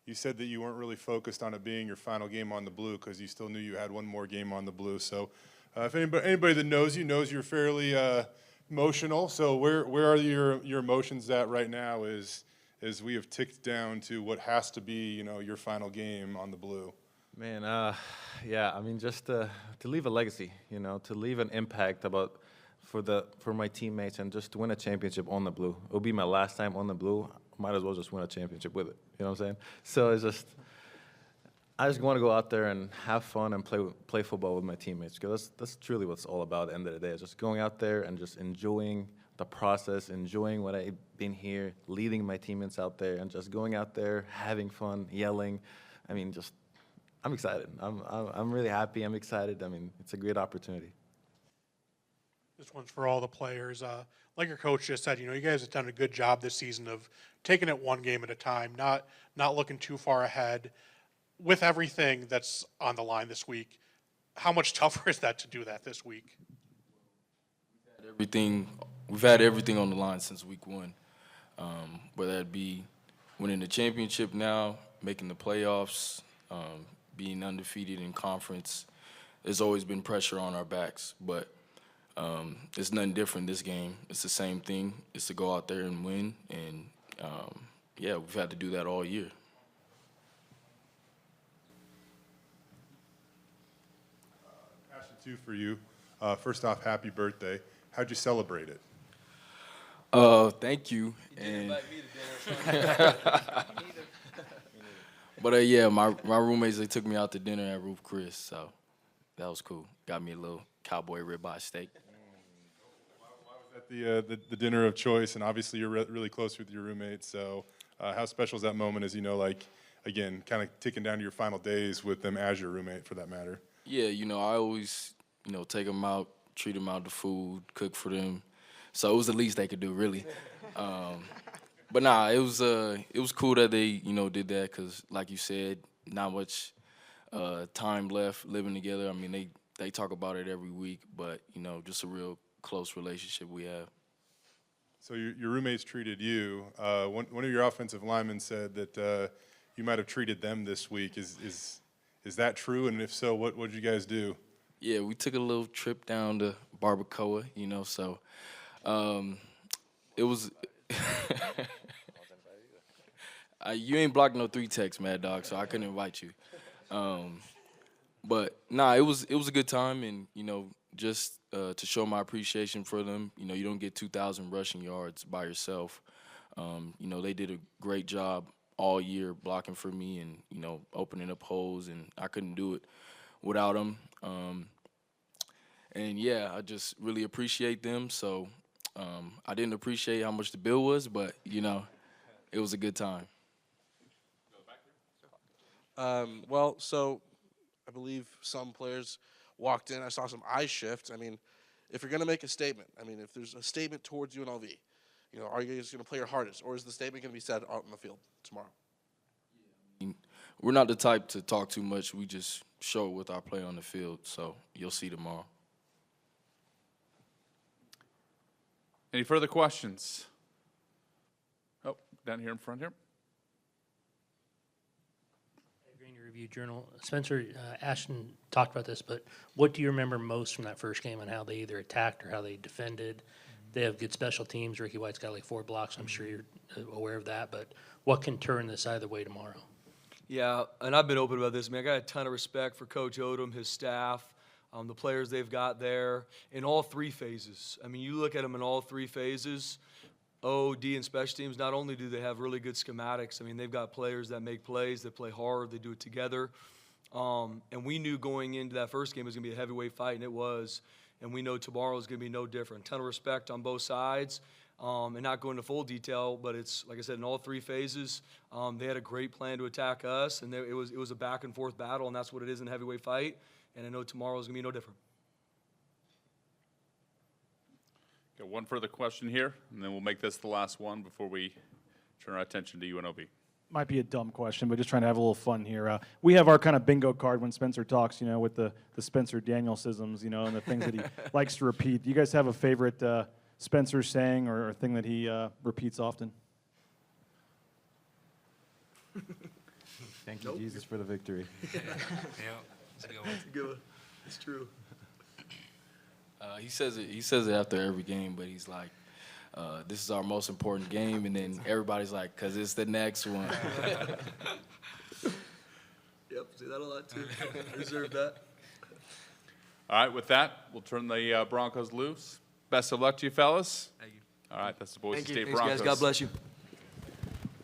You said that you weren't really focused on it being your final game on the blue because you still knew you had one more game on the blue. So if anybody that knows you knows you're fairly emotional. So where are your emotions at right now? Is as we have ticked down to what has to be, your final game on the blue? Man, yeah, I mean, just to leave a legacy, to leave an impact for my teammates and just to win a championship on the blue. It'll be my last time on the blue. Might as well just win a championship with it. You know what I'm saying? So I just want to go out there and have fun and play football with my teammates, because that's truly what it's all about at the end of the day. It's just going out there and just enjoying the process, enjoying what I've been here, leading my teammates out there, and just going out there, having fun, yelling. I mean, I'm excited. I'm really happy. I'm excited. I mean, it's a great opportunity. This one's for all the players. Like your coach just said, you guys have done a good job this season of taking it one game at a time, not looking too far ahead. With everything that's on the line this week, how much tougher is that to do that this week? We've had everything on the line since week one, whether it be winning the championship now, making the playoffs, being undefeated in conference. There's always been pressure on our backs, but it's nothing different this game. It's the same thing. It's to go out there and win, and yeah, we've had to do that all year. Ashton, two for you. First off, happy birthday. How'd you celebrate it? Thank you. But yeah, my roommates, they took me out to dinner at Ruth Chris, so that was cool. Got me a little cowboy ribeye steak. Why was that the dinner of choice? And obviously you're really close with your roommates, so how special is that moment as, again, kind of ticking down to your final days with them as your roommate, for that matter? Yeah, I always, take them out, treat them out to food, cook for them. So it was the least they could do, really. But nah, it was cool that they, did that, because like you said, not much time left living together. I mean, they talk about it every week, but, just a real close relationship we have. So your roommates treated you. One of your offensive linemen said that you might have treated them this week. Is that true? And if so, what did you guys do? Yeah, we took a little trip down to Barbacoa, so it was you ain't blocked no 3 texts, Mad Dog, so I couldn't invite you. But nah, it was a good time, and just to show my appreciation for them. You don't get 2,000 rushing yards by yourself. They did a great job all year blocking for me and opening up holes, and I couldn't do it without them. And yeah, I just really appreciate them. So I didn't appreciate how much the bill was, but it was a good time. Well, so I believe some players walked in. I saw some eye shift. I mean, if you're going to make a statement, if there's a statement towards UNLV, are you guys going to play your hardest, or is the statement going to be said out in the field tomorrow? We're not the type to talk too much. We just show it with our play on the field, so you'll see tomorrow. Any further questions? Oh, down here in front here. Grainy Review Journal. Spencer, Ashton talked about this, but what do you remember most from that first game on how they either attacked or how they defended? They have good special teams. Ricky White's got like 4 blocks. I'm sure you're aware of that, but what can turn this either way tomorrow? Yeah, and I've been open about this. I got a ton of respect for Coach Odom, his staff, the players they've got there in all 3 phases. You look at them in all 3 phases, O, D, and special teams. Not only do they have really good schematics, they've got players that make plays, that play hard, they do it together. And we knew going into that first game it was going to be a heavyweight fight, and it was. And we know tomorrow is going to be no different. Ton of respect on both sides. And not go into full detail, but it's, like I said, in all 3 phases, they had a great plan to attack us, and it was a back-and-forth battle, and that's what it is in a heavyweight fight. And I know tomorrow is going to be no different. Got one further question here, and then we'll make this the last one before we turn our attention to UNLV. Might be a dumb question, but just trying to have a little fun here. We have our kind of bingo card when Spencer talks, with the Spencer Danielsisms, and the things that he likes to repeat. Do you guys have a favorite Spencer saying or thing that he repeats often? Thank you, Jesus, for the victory. Yeah, that's a good one. That's a good one. It's true. He says it after every game, but he's like, this is our most important game, and then everybody's like, because it's the next one. Yep, see that a lot too. Reserve that. All right, with that, we'll turn the Broncos loose. Best of luck to you, fellas. Thank you. All right, that's the Boise Thank you. State Thanks, Broncos. guys. God bless you.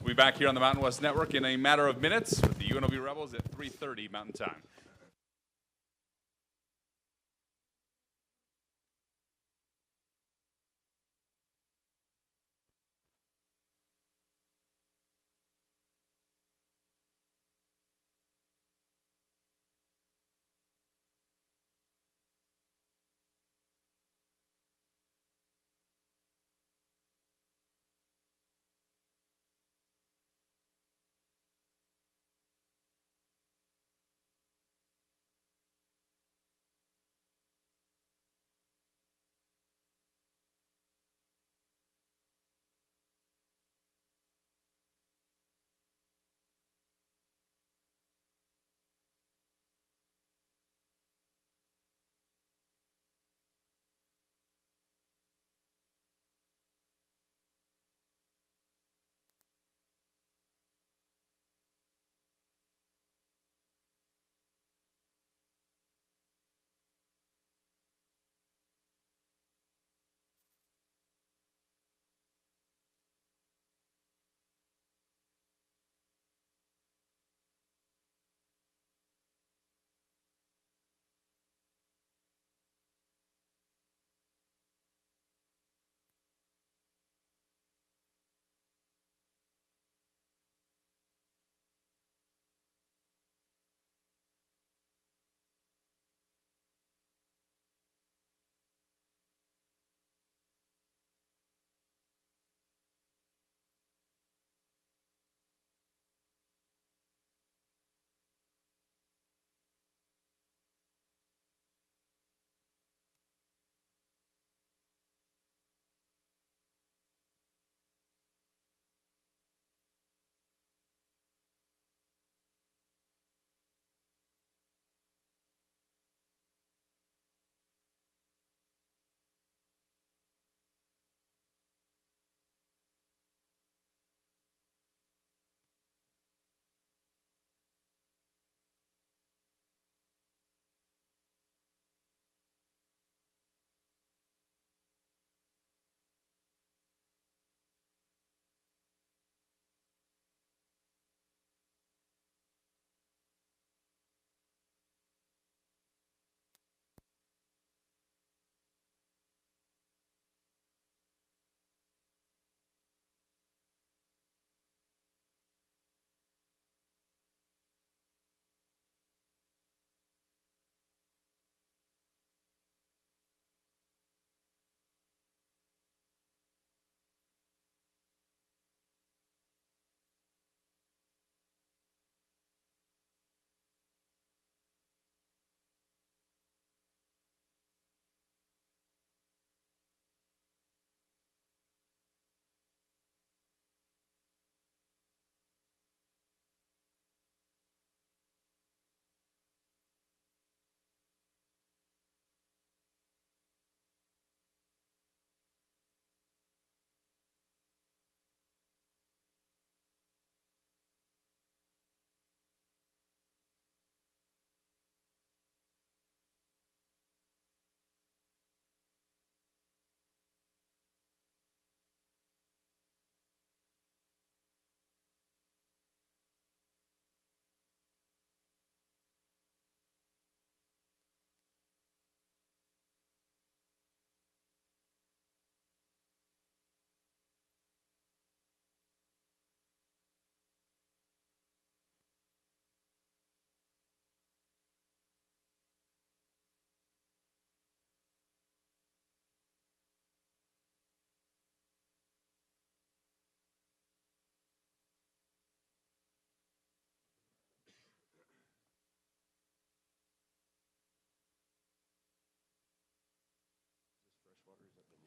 We'll be back here on the Mountain West Network in a matter of minutes with the UNLV Rebels at 3:30 Mountain Time.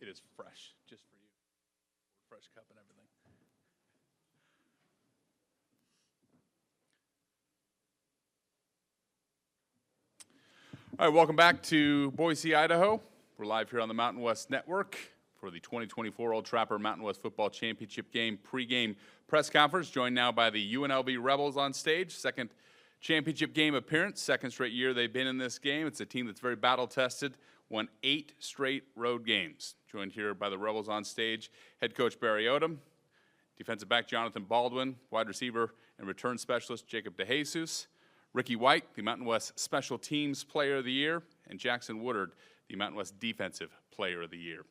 It is fresh, just for you. Fresh cup and everything. All right, welcome back to Boise, Idaho. We're live here on the Mountain West Network for the 2024 Old Trapper Mountain West Football Championship game pregame press conference. Joined now by the UNLV Rebels on stage. Second championship game appearance, second straight year they've been in this game. It's a team that's very battle-tested, won 8 straight road games. Joined here by the Rebels on stage, head coach Barry Odom, defensive back Johnathan Baldwin, wide receiver and return specialist Jacob DeJesus, Ricky White, the Mountain West Special Teams Player of the Year, and Jackson Woodard, the Mountain West Defensive Player of the Year.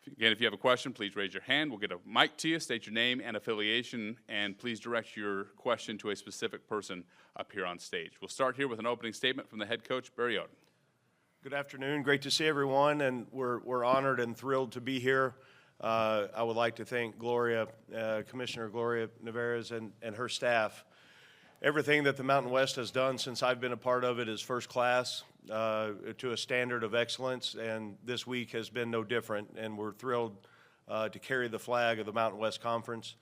Again, if you have a question, please raise your hand. We'll get a mic to you, state your name and affiliation, and please direct your question to a specific person up here on stage. We'll start here with an opening statement from the head coach, Barry Odom. Good afternoon. Great to see everyone, and we're honored and thrilled to be here. I would like to thank Commissioner Gloria Nevarez and her staff. Everything that the Mountain West has done since I've been a part of it is first class, to a standard of excellence, and this week has been no different, and we're thrilled to carry the flag of the Mountain West Conference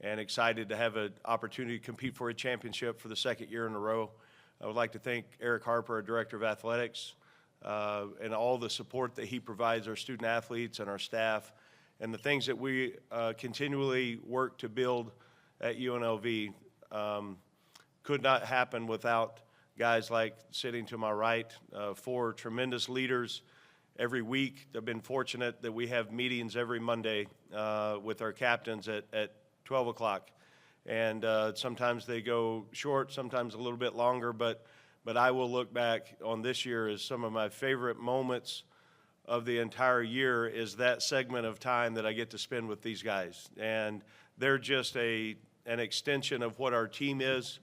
and excited to have an opportunity to compete for a championship for the second year in a row. I would like to thank Eric Harper, our Director of Athletics, and all the support that he provides our student athletes and our staff, and the things that we continually work to build at UNLV could not happen without guys like sitting to my right, 4 tremendous leaders every week. I've been fortunate that we have meetings every Monday with our captains at 12 o'clock. And sometimes they go short, sometimes a little bit longer, but I will look back on this year as some of my favorite moments of the entire year is that segment of time that I get to spend with these guys. And they're just an extension of what our team is.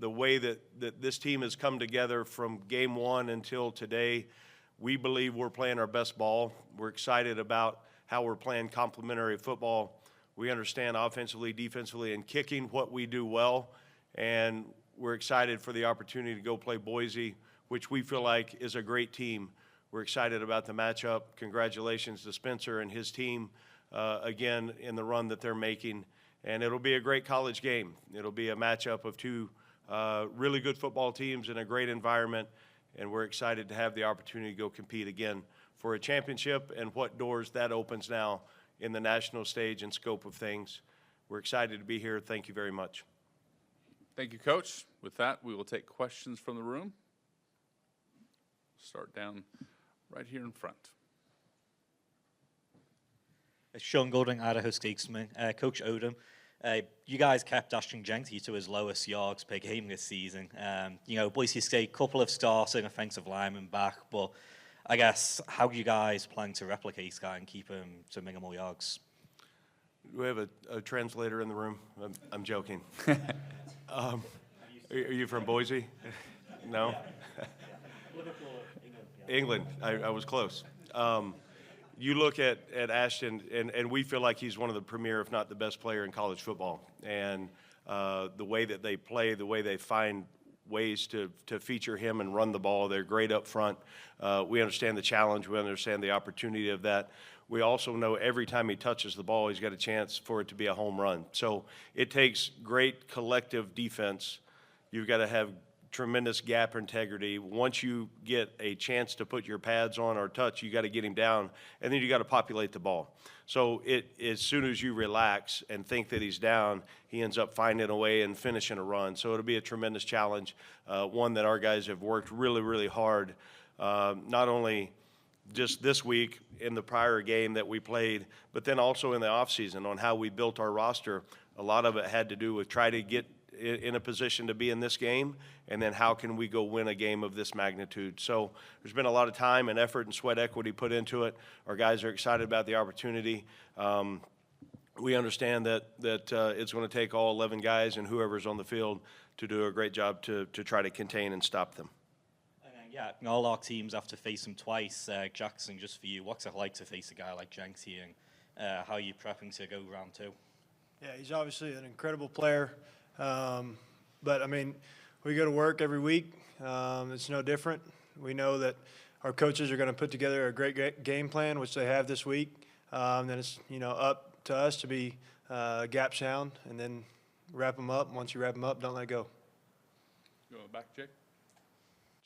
The way that this team has come together from game one until today, we believe we're playing our best ball. We're excited about how we're playing complementary football. We understand offensively, defensively, and kicking what we do well, and we're excited for the opportunity to go play Boise, which we feel like is a great team. We're excited about the matchup. Congratulations to Spencer and his team, again, in the run that they're making. And it'll be a great college game. It'll be a matchup of 2 really good football teams in a great environment, and we're excited to have the opportunity to go compete again for a championship and what doors that opens now in the national stage and scope of things. We're excited to be here. Thank you very much. Thank you, Coach. With that, we will take questions from the room. Start down right here in front. Sean Golding, Idaho Statesman. Coach Odom, you guys kept Ashton Jeanty to his lowest yards per game this season. Boise State, couple of starting offensive linemen back, but I guess how do you guys plan to replicate that and keep him to minimal yards? Do we have a translator in the room? I'm joking. Are you from Boise? No? England. I was close. You look at Ashton, and we feel like he's one of the premier, if not the best player in college football. And the way that they play, the way they find ways to feature him and run the ball, they're great up front. We understand the challenge. We understand the opportunity of that. We also know every time he touches the ball, he's got a chance for it to be a home run. So it takes great collective defense. You've got to have tremendous gap integrity. Once you get a chance to put your pads on or touch, you got to get him down, and then you got to populate the ball. So as soon as you relax and think that he's down, he ends up finding a way and finishing a run. So it'll be a tremendous challenge, one that our guys have worked really, really hard, not only just this week in the prior game that we played, but then also in the offseason on how we built our roster. A lot of it had to do with try to get in a position to be in this game, and then how can we go win a game of this magnitude. So there's been a lot of time and effort and sweat equity put into it. Our guys are excited about the opportunity. We understand that it's going to take all 11 guys and whoever's on the field to do a great job to try to contain and stop them. Yeah, all our teams have to face him twice. Jackson, just for you, what's it like to face a guy like Jeanty, and how are you prepping to go round 2? Yeah, he's obviously an incredible player. But, I mean, we go to work every week. It's no different. We know that our coaches are going to put together a great game plan, which they have this week. Then it's, up to us to be gap sound and then wrap them up. Once you wrap them up, don't let go. Go back, Jake.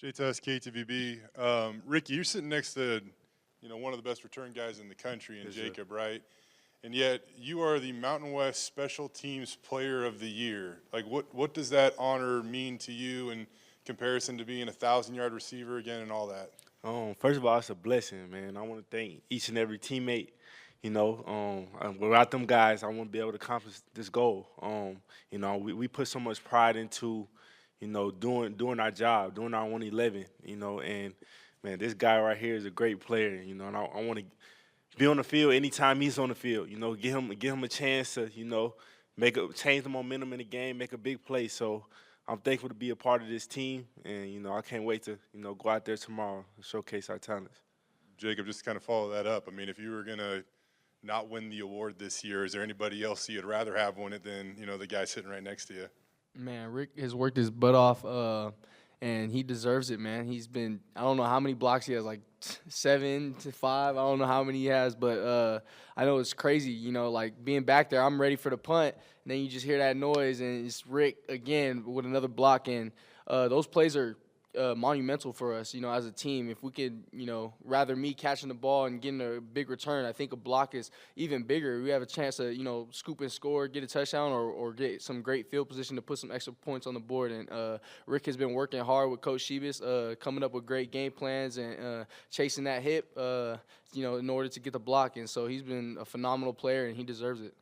JTS, KTVB. Ricky, you're sitting next to you know, one of the best return guys in the country in Jacob, right? And yet you are the Mountain West Special Teams Player of the Year. Like, what does that honor mean to you in comparison to being a 1,000-yard receiver again and all that? First of all, it's a blessing, man. I want to thank each and every teammate. You know, without them guys, I wouldn't be able to accomplish this goal. You know, we put so much pride into, you know, doing our job, doing our 111. You know, and man, this guy right here is a great player. You know, and I want to be on the field anytime he's on the field. You know, give him a chance to, you know, change the momentum in the game, make a big play. So I'm thankful to be a part of this team, and you know, I can't wait to, you know, go out there tomorrow and showcase our talents. Jacob, just to kind of follow that up. I mean, if you were gonna not win the award this year, is there anybody else you'd rather have win it than, you know, the guy sitting right next to you? Man, Rick has worked his butt off, and he deserves it, man. He's been, I don't know how many blocks he has, like 7 to 5. I don't know how many he has, but I know it's crazy, you know, like being back there, I'm ready for the punt, and then you just hear that noise, and it's Rick again with another block, and those plays are monumental for us, you know, as a team. If we could, you know, rather me catching the ball and getting a big return, I think a block is even bigger. We have a chance to, you know, scoop and score, get a touchdown, or get some great field position to put some extra points on the board. And Rick has been working hard with Coach Shebis, coming up with great game plans and chasing that hip, you know, in order to get the block. And so he's been a phenomenal player, and he deserves it.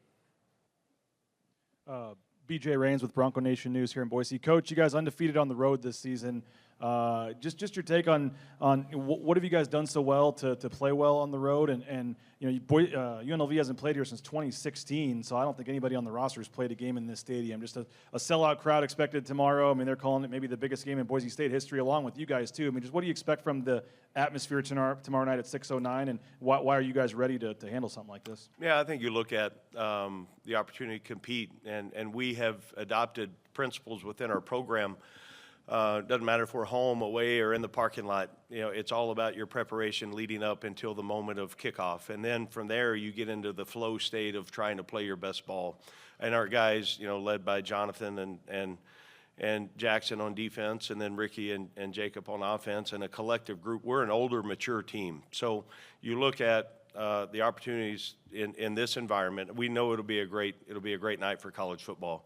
BJ Rains with Bronco Nation News here in Boise. Coach, you guys undefeated on the road this season. Just your take on what have you guys done so well to play well on the road, and you know, UNLV hasn't played here since 2016, so I don't think anybody on the roster has played a game in this stadium. Just a sellout crowd expected tomorrow. I mean, they're calling it maybe the biggest game in Boise State history, along with you guys too. I mean, just what do you expect from the atmosphere tomorrow night at 6:09, and why are you guys ready to handle something like this? Yeah, I think you look at the opportunity to compete, and we have adopted principles within our program. Doesn't matter if we're home, away, or in the parking lot. You know, it's all about your preparation leading up until the moment of kickoff. And then from there, you get into the flow state of trying to play your best ball. And our guys, you know, led by Johnathan and Jackson on defense, and then Ricky and Jacob on offense, and a collective group. We're an older, mature team. So you look at the opportunities in this environment. We know it'll be a great night for college football.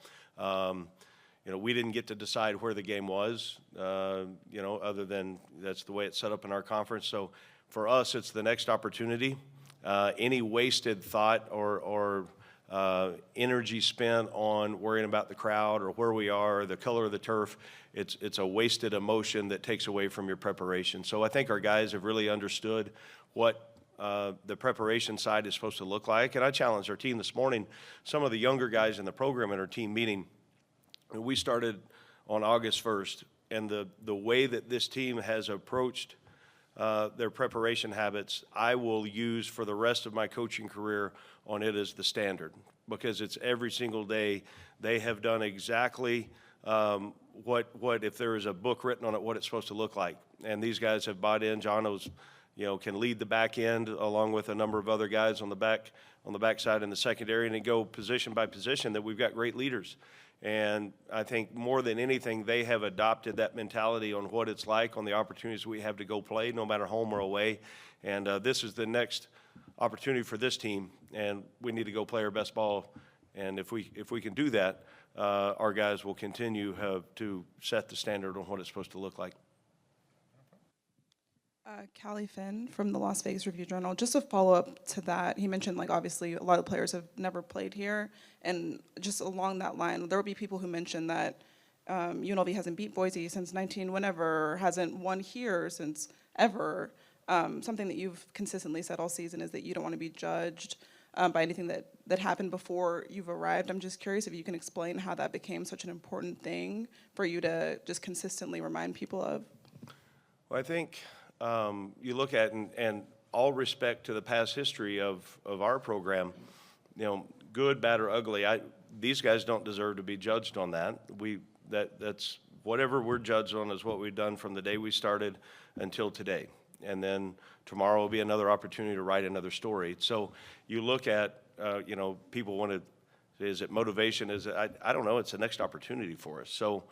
You know, we didn't get to decide where the game was, you know, other than that's the way it's set up in our conference. So for us, it's the next opportunity. Any wasted thought or energy spent on worrying about the crowd or where we are or the color of the turf, it's a wasted emotion that takes away from your preparation. So I think our guys have really understood what the preparation side is supposed to look like. And I challenged our team this morning, some of the younger guys in the program at our team meeting. We started on August 1st, and the way that this team has approached their preparation habits, I will use for the rest of my coaching career on it as the standard, because it's every single day they have done exactly what if there is a book written on it, what it's supposed to look like. And these guys have bought in. John can lead the back end along with a number of other guys on the backside in the secondary, and then go position by position. That we've got great leaders. And I think more than anything, they have adopted that mentality on what it's like, on the opportunities we have to go play, no matter home or away. And this is the next opportunity for this team, and we need to go play our best ball. And if we can do that, our guys will continue to set the standard on what it's supposed to look like. Callie Finn from the Las Vegas Review-Journal. Just a follow-up to that, he mentioned, like, obviously a lot of players have never played here, and just along that line, there will be people who mention that UNLV hasn't beat Boise since 19 whenever, hasn't won here since ever. Something that you've consistently said all season is that you don't want to be judged by anything that happened before you've arrived. I'm just curious if you can explain how that became such an important thing for you to just consistently remind people of. Well, I think you look at, and all respect to the past history of our program, you know, good, bad, or ugly, these guys don't deserve to be judged on that. That's whatever we're judged on is what we've done from the day we started until today. And then tomorrow will be another opportunity to write another story. So you look at, you know, people want to, is it motivation? I don't know. It's the next opportunity for us. So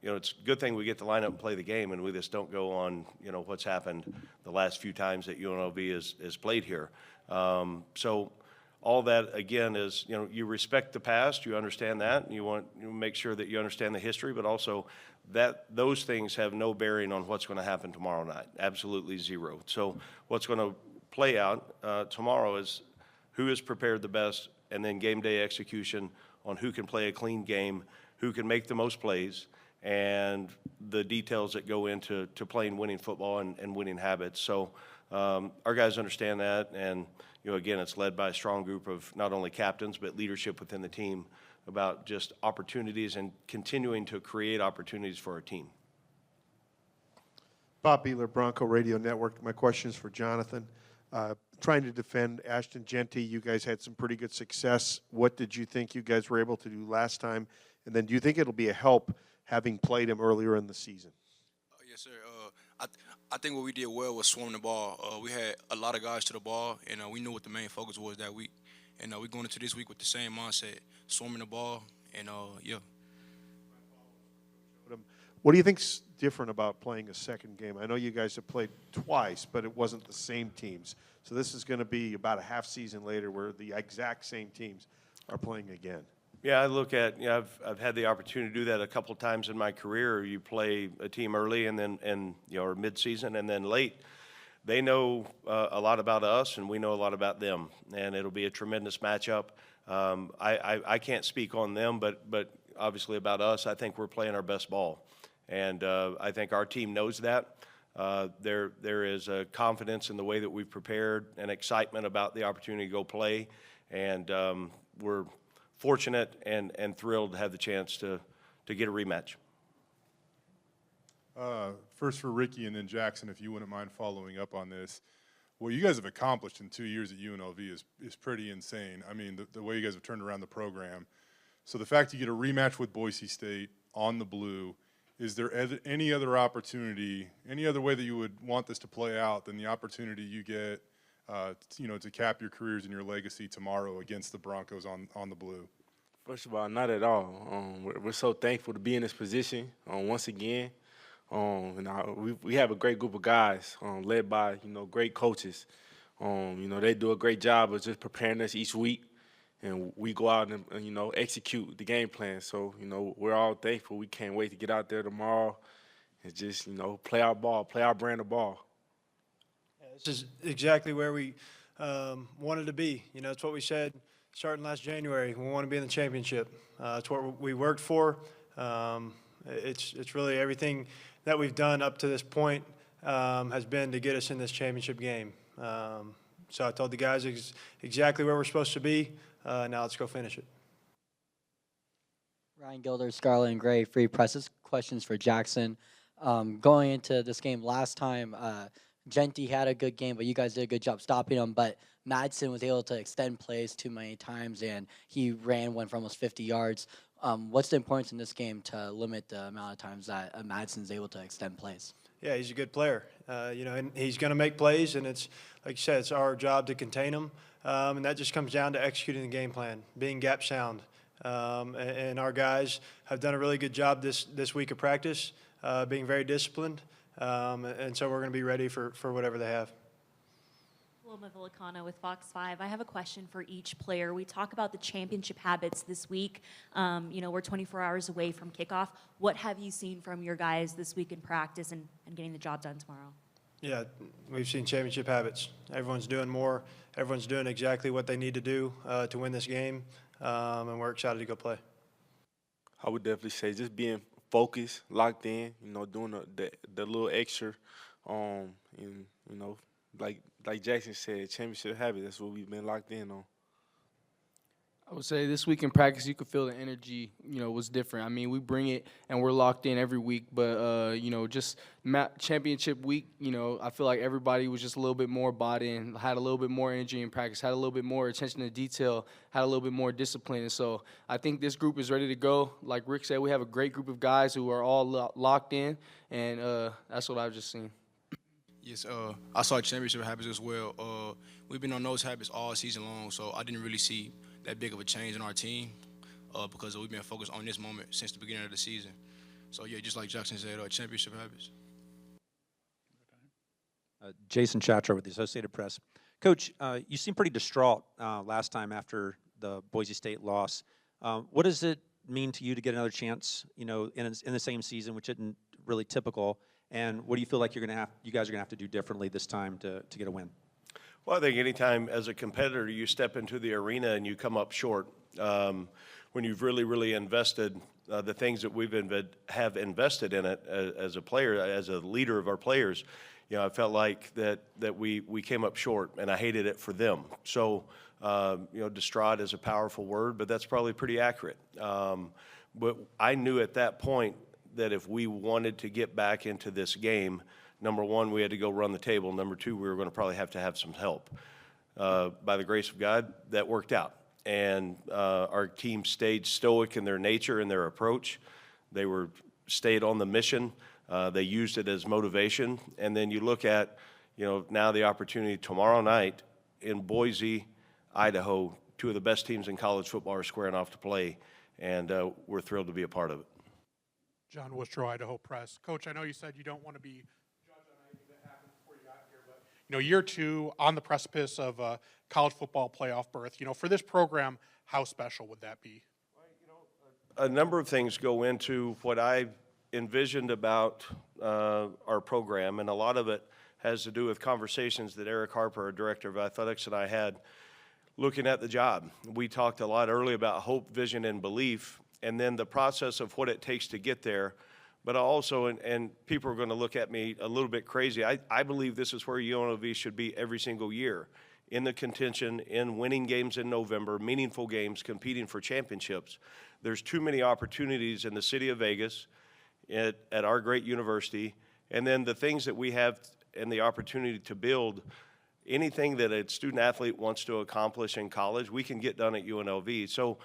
it's a good thing we get to line up and play the game, and we just don't go on, what's happened the last few times that UNLV has played here. So all that, again, is, you respect the past, you understand that, and you make sure that you understand the history, but also that those things have no bearing on what's going to happen tomorrow night, absolutely zero. So what's going to play out tomorrow is who is prepared the best, and then game day execution on who can play a clean game, who can make the most plays, and the details that go into playing winning football and winning habits. So our guys understand that, and again, it's led by a strong group of not only captains but leadership within the team about just opportunities and continuing to create opportunities for our team. Bob Beeler, Bronco Radio Network. My question is for Johnathan. Trying to defend Ashton Jeanty, you guys had some pretty good success. What did you think you guys were able to do last time? And then do you think it'll be a help having played him earlier in the season? Yes, sir. I think what we did well was swarm the ball. We had a lot of guys to the ball, and we knew what the main focus was that week. And we're going into this week with the same mindset, swarming the ball, and yeah. What do you think's different about playing a second game? I know you guys have played twice, but it wasn't the same teams. So this is going to be about a half season later where the exact same teams are playing again. Yeah, I look at, I've had the opportunity to do that a couple of times in my career. You play a team early and then, or mid-season and then late. They know a lot about us, and we know a lot about them, and it'll be a tremendous matchup. I can't speak on them, but obviously about us, I think we're playing our best ball, and I think our team knows that. There is a confidence in the way that we've prepared and excitement about the opportunity to go play, and we're fortunate and thrilled to have the chance to get a rematch. First for Ricky and then Jackson, if you wouldn't mind following up on this. What you guys have accomplished in 2 years at UNLV is pretty insane. I mean, the way you guys have turned around the program. So the fact you get a rematch with Boise State on the blue, is there any other opportunity, any other way that you would want this to play out than the opportunity you get, to cap your careers and your legacy tomorrow against the Broncos on the blue? First of all, not at all. We're so thankful to be in this position once again. We have a great group of guys led by, great coaches. They do a great job of just preparing us each week, and we go out and execute the game plan. So, we're all thankful. We can't wait to get out there tomorrow and just, play our ball, play our brand of ball. Yeah, this is exactly where we wanted to be. It's what we said starting last January. We want to be in the championship. It's what we worked for. It's really everything that we've done up to this point has been to get us in this championship game. So I told the guys exactly where we're supposed to be. Now let's go finish it. Ryan Gilder, Scarlet and Gray, Free Press. Questions for Jackson. Going into this game last time, Jeanty had a good game, but you guys did a good job stopping him. But Madsen was able to extend plays too many times, and he ran one for almost 50 yards. What's the importance in this game to limit the amount of times that Madsen's able to extend plays? Yeah, he's a good player. And he's going to make plays, and it's, like you said, it's our job to contain him. And that just comes down to executing the game plan, being gap sound. And our guys have done a really good job this week of practice, being very disciplined. And so we're going to be ready for whatever they have. Wilma Villicano with Fox 5. I have a question for each player. We talk about the championship habits this week. We're 24 hours away from kickoff. What have you seen from your guys this week in practice and getting the job done tomorrow? Yeah, we've seen championship habits. Everyone's doing more. Everyone's doing exactly what they need to do to win this game, and we're excited to go play. I would definitely say just being focused, locked in, doing the little extra, like Jackson said, championship habit, that's what we've been locked in on. I would say this week in practice, you could feel the energy, was different. I mean, we bring it and we're locked in every week, but, just championship week, I feel like everybody was just a little bit more bought in, had a little bit more energy in practice, had a little bit more attention to detail, had a little bit more discipline. And so I think this group is ready to go. Like Rick said, we have a great group of guys who are all locked in, and that's what I've just seen. Yes, I saw championship habits as well. We've been on those habits all season long, so I didn't really see that big of a change in our team because we've been focused on this moment since the beginning of the season. So yeah, just like Jackson said, championship habits. Jason Chatra with the Associated Press. Coach, you seemed pretty distraught last time after the Boise State loss. What does it mean to you to get another chance, in the same season, which isn't really typical? And what do you feel like you guys are gonna have to do differently this time to get a win? Well, I think anytime as a competitor you step into the arena and you come up short, when you've really invested the things that have invested in it as a player, as a leader of our players, I felt like that we came up short, and I hated it for them. So, distraught is a powerful word, but that's probably pretty accurate. But I knew at that point that if we wanted to get back into this game, number one, we had to go run the table. Number two, we were going to probably have to have some help. By the grace of God, that worked out. And our team stayed stoic in their nature and their approach. They stayed on the mission. They used it as motivation. And then you look at, now the opportunity tomorrow night in Boise, Idaho, two of the best teams in college football are squaring off to play, and we're thrilled to be a part of it. John Wistro, Idaho Press. Coach, I know you said you don't want to be judged on anything that happened before you got here, but year two on the precipice of a college football playoff berth. For this program, how special would that be? A number of things go into what I envisioned about our program, and a lot of it has to do with conversations that Eric Harper, our director of athletics, and I had looking at the job. We talked a lot early about hope, vision, and belief, and then the process of what it takes to get there. But also, and people are going to look at me a little bit crazy, I believe this is where UNLV should be every single year, in the contention, in winning games in November, meaningful games, competing for championships. There's too many opportunities in the city of Vegas, at our great university, and then the things that we have and the opportunity to build. Anything that a student athlete wants to accomplish in college, we can get done at UNLV. So,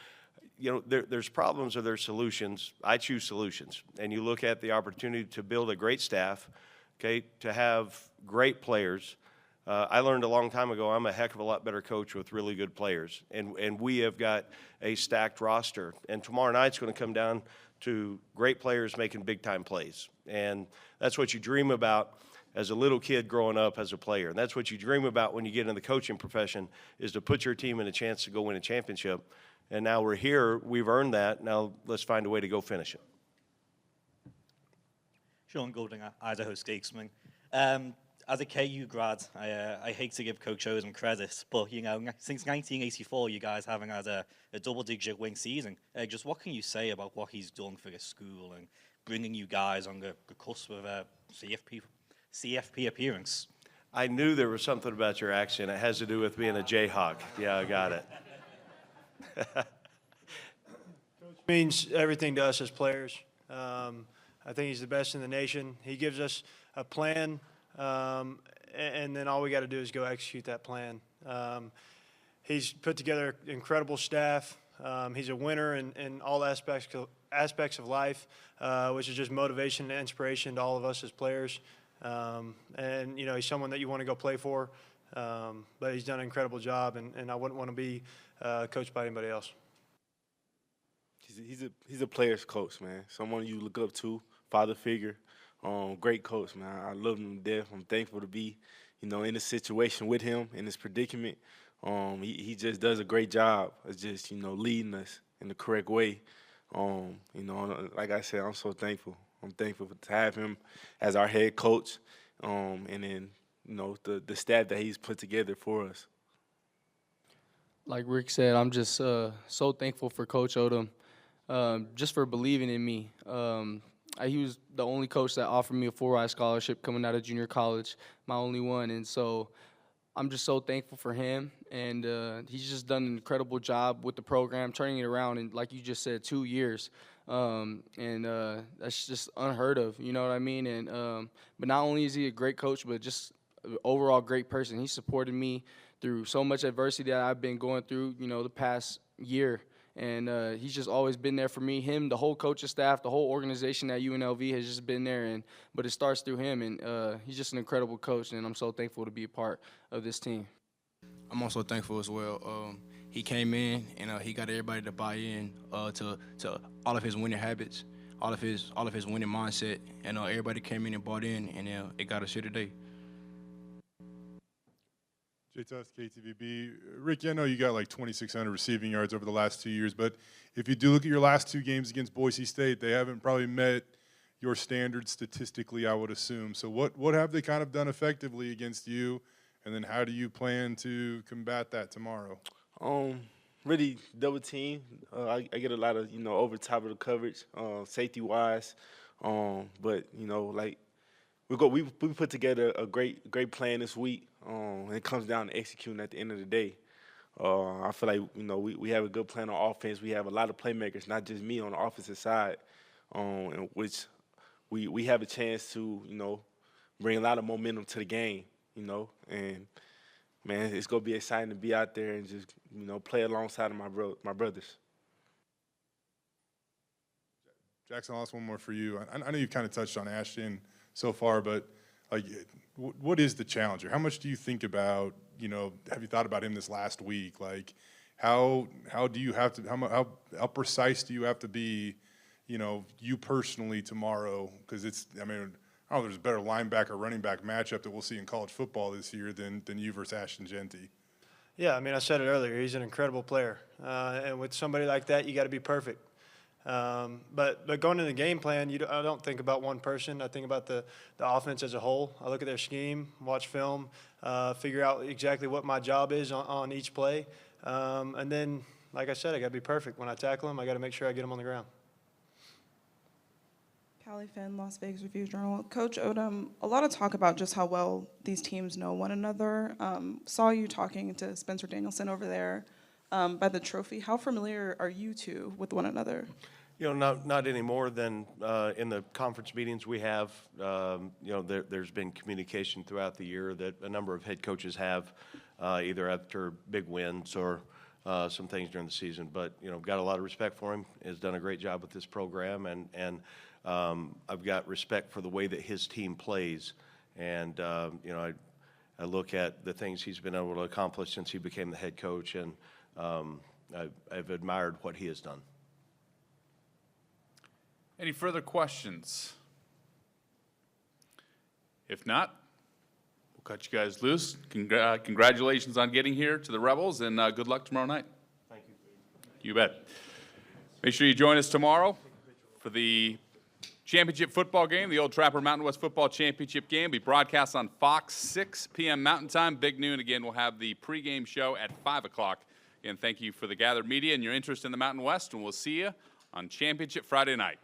there's problems or there's solutions. I choose solutions. And you look at the opportunity to build a great staff, okay, to have great players. I learned a long time ago I'm a heck of a lot better coach with really good players. And we have got a stacked roster. And tomorrow night's going to come down to great players making big-time plays. And that's what you dream about as a little kid growing up as a player. And that's what you dream about when you get in the coaching profession, is to put your team in a chance to go win a championship. And now we're here. We've earned that. Now let's find a way to go finish it. Sean Golding, Idaho Statesman. As a KU grad, I hate to give Coach Odom credit, but since 1984, you guys having had a double-digit win season. Just what can you say about what he's done for the school and bringing you guys on the cusp of a CFP appearance? I knew there was something about your accent. It has to do with being a Jayhawk. Yeah, I got it. Coach means everything to us as players. I think he's the best in the nation. He gives us a plan, and then all we got to do is go execute that plan. He's put together an incredible staff. He's a winner in all aspects of life, which is just motivation and inspiration to all of us as players. And he's someone that you want to go play for. But he's done an incredible job, and I wouldn't want to be coached by anybody else. He's a player's coach, man. Someone you look up to, father figure. Great coach, man. I love him to death. I'm thankful to be, in this situation with him, in this predicament. He just does a great job of just, leading us in the correct way. Like I said, I'm so thankful. I'm thankful to have him as our head coach, and then, the staff that he's put together for us. Like Rick said, I'm just so thankful for Coach Odom, just for believing in me. He was the only coach that offered me a full-ride scholarship coming out of junior college, my only one. And so I'm just so thankful for him. And he's just done an incredible job with the program, turning it around in, like you just said, 2 years. That's just unheard of, you know what I mean? And but not only is he a great coach, but just an overall great person. He supported me through so much adversity that I've been going through, the past year. And he's just always been there for me. Him, the whole coaching staff, the whole organization at UNLV has just been there. But it starts through him, and he's just an incredible coach, and I'm so thankful to be a part of this team. I'm also thankful as well. He came in and he got everybody to buy in to all of his winning habits. all of his winning mindset, and everybody came in and bought in, and it got us here today. Jay Tufts, KTVB. Ricky, I know you got like 2,600 receiving yards over the last 2 years, but if you do look at your last 2 games against Boise State, they haven't probably met your standards statistically, I would assume. So what have they kind of done effectively against you, and then how do you plan to combat that tomorrow? Really double team. I get a lot of, over top of the coverage, safety-wise. But, like, we put together a great plan this week. And it comes down to executing at the end of the day. I feel like, we have a good plan on offense. We have a lot of playmakers, not just me on the offensive side, in which we have a chance to, bring a lot of momentum to the game, and, man, it's going to be exciting to be out there and just, play alongside of my brothers. Jackson, I'll ask one more for you. I know you've kind of touched on Ashton so far, but like, what is the challenge? Or how much do you think about, have you thought about him this last week? Like, how do you have to, how precise do you have to be, you personally tomorrow? Because it's, I don't know, there's a better linebacker, running back matchup that we'll see in college football this year than you versus Ashton Jeanty. Yeah, I said it earlier. He's an incredible player. And with somebody like that, you got to be perfect. But going into the game plan, I don't think about one person. I think about the offense as a whole. I look at their scheme, watch film, figure out exactly what my job is on each play. And then, like I said, I got to be perfect. When I tackle them, I got to make sure I get them on the ground. Callie Finn, Las Vegas Review-Journal. Coach Odom, a lot of talk about just how well these teams know one another. Saw you talking to Spencer Danielson over there by the trophy. How familiar are you two with one another? Not any more than in the conference meetings we have. There's been communication throughout the year that a number of head coaches have, either after big wins or some things during the season. But, got a lot of respect for him. Has done a great job with this program, and I've got respect for the way that his team plays. And, I look at the things he's been able to accomplish since he became the head coach, and I've admired what he has done. Any further questions? If not, we'll cut you guys loose. Congratulations on getting here to the Rebels, and good luck tomorrow night. Thank you. You bet. Make sure you join us tomorrow for the championship football game, the Old Trapper Mountain West Football Championship game. Will be broadcast on Fox, 6 p.m. Mountain Time, big noon. Again, we'll have the pregame show at 5 o'clock. Again, thank you for the gathered media and your interest in the Mountain West, and we'll see you on Championship Friday night.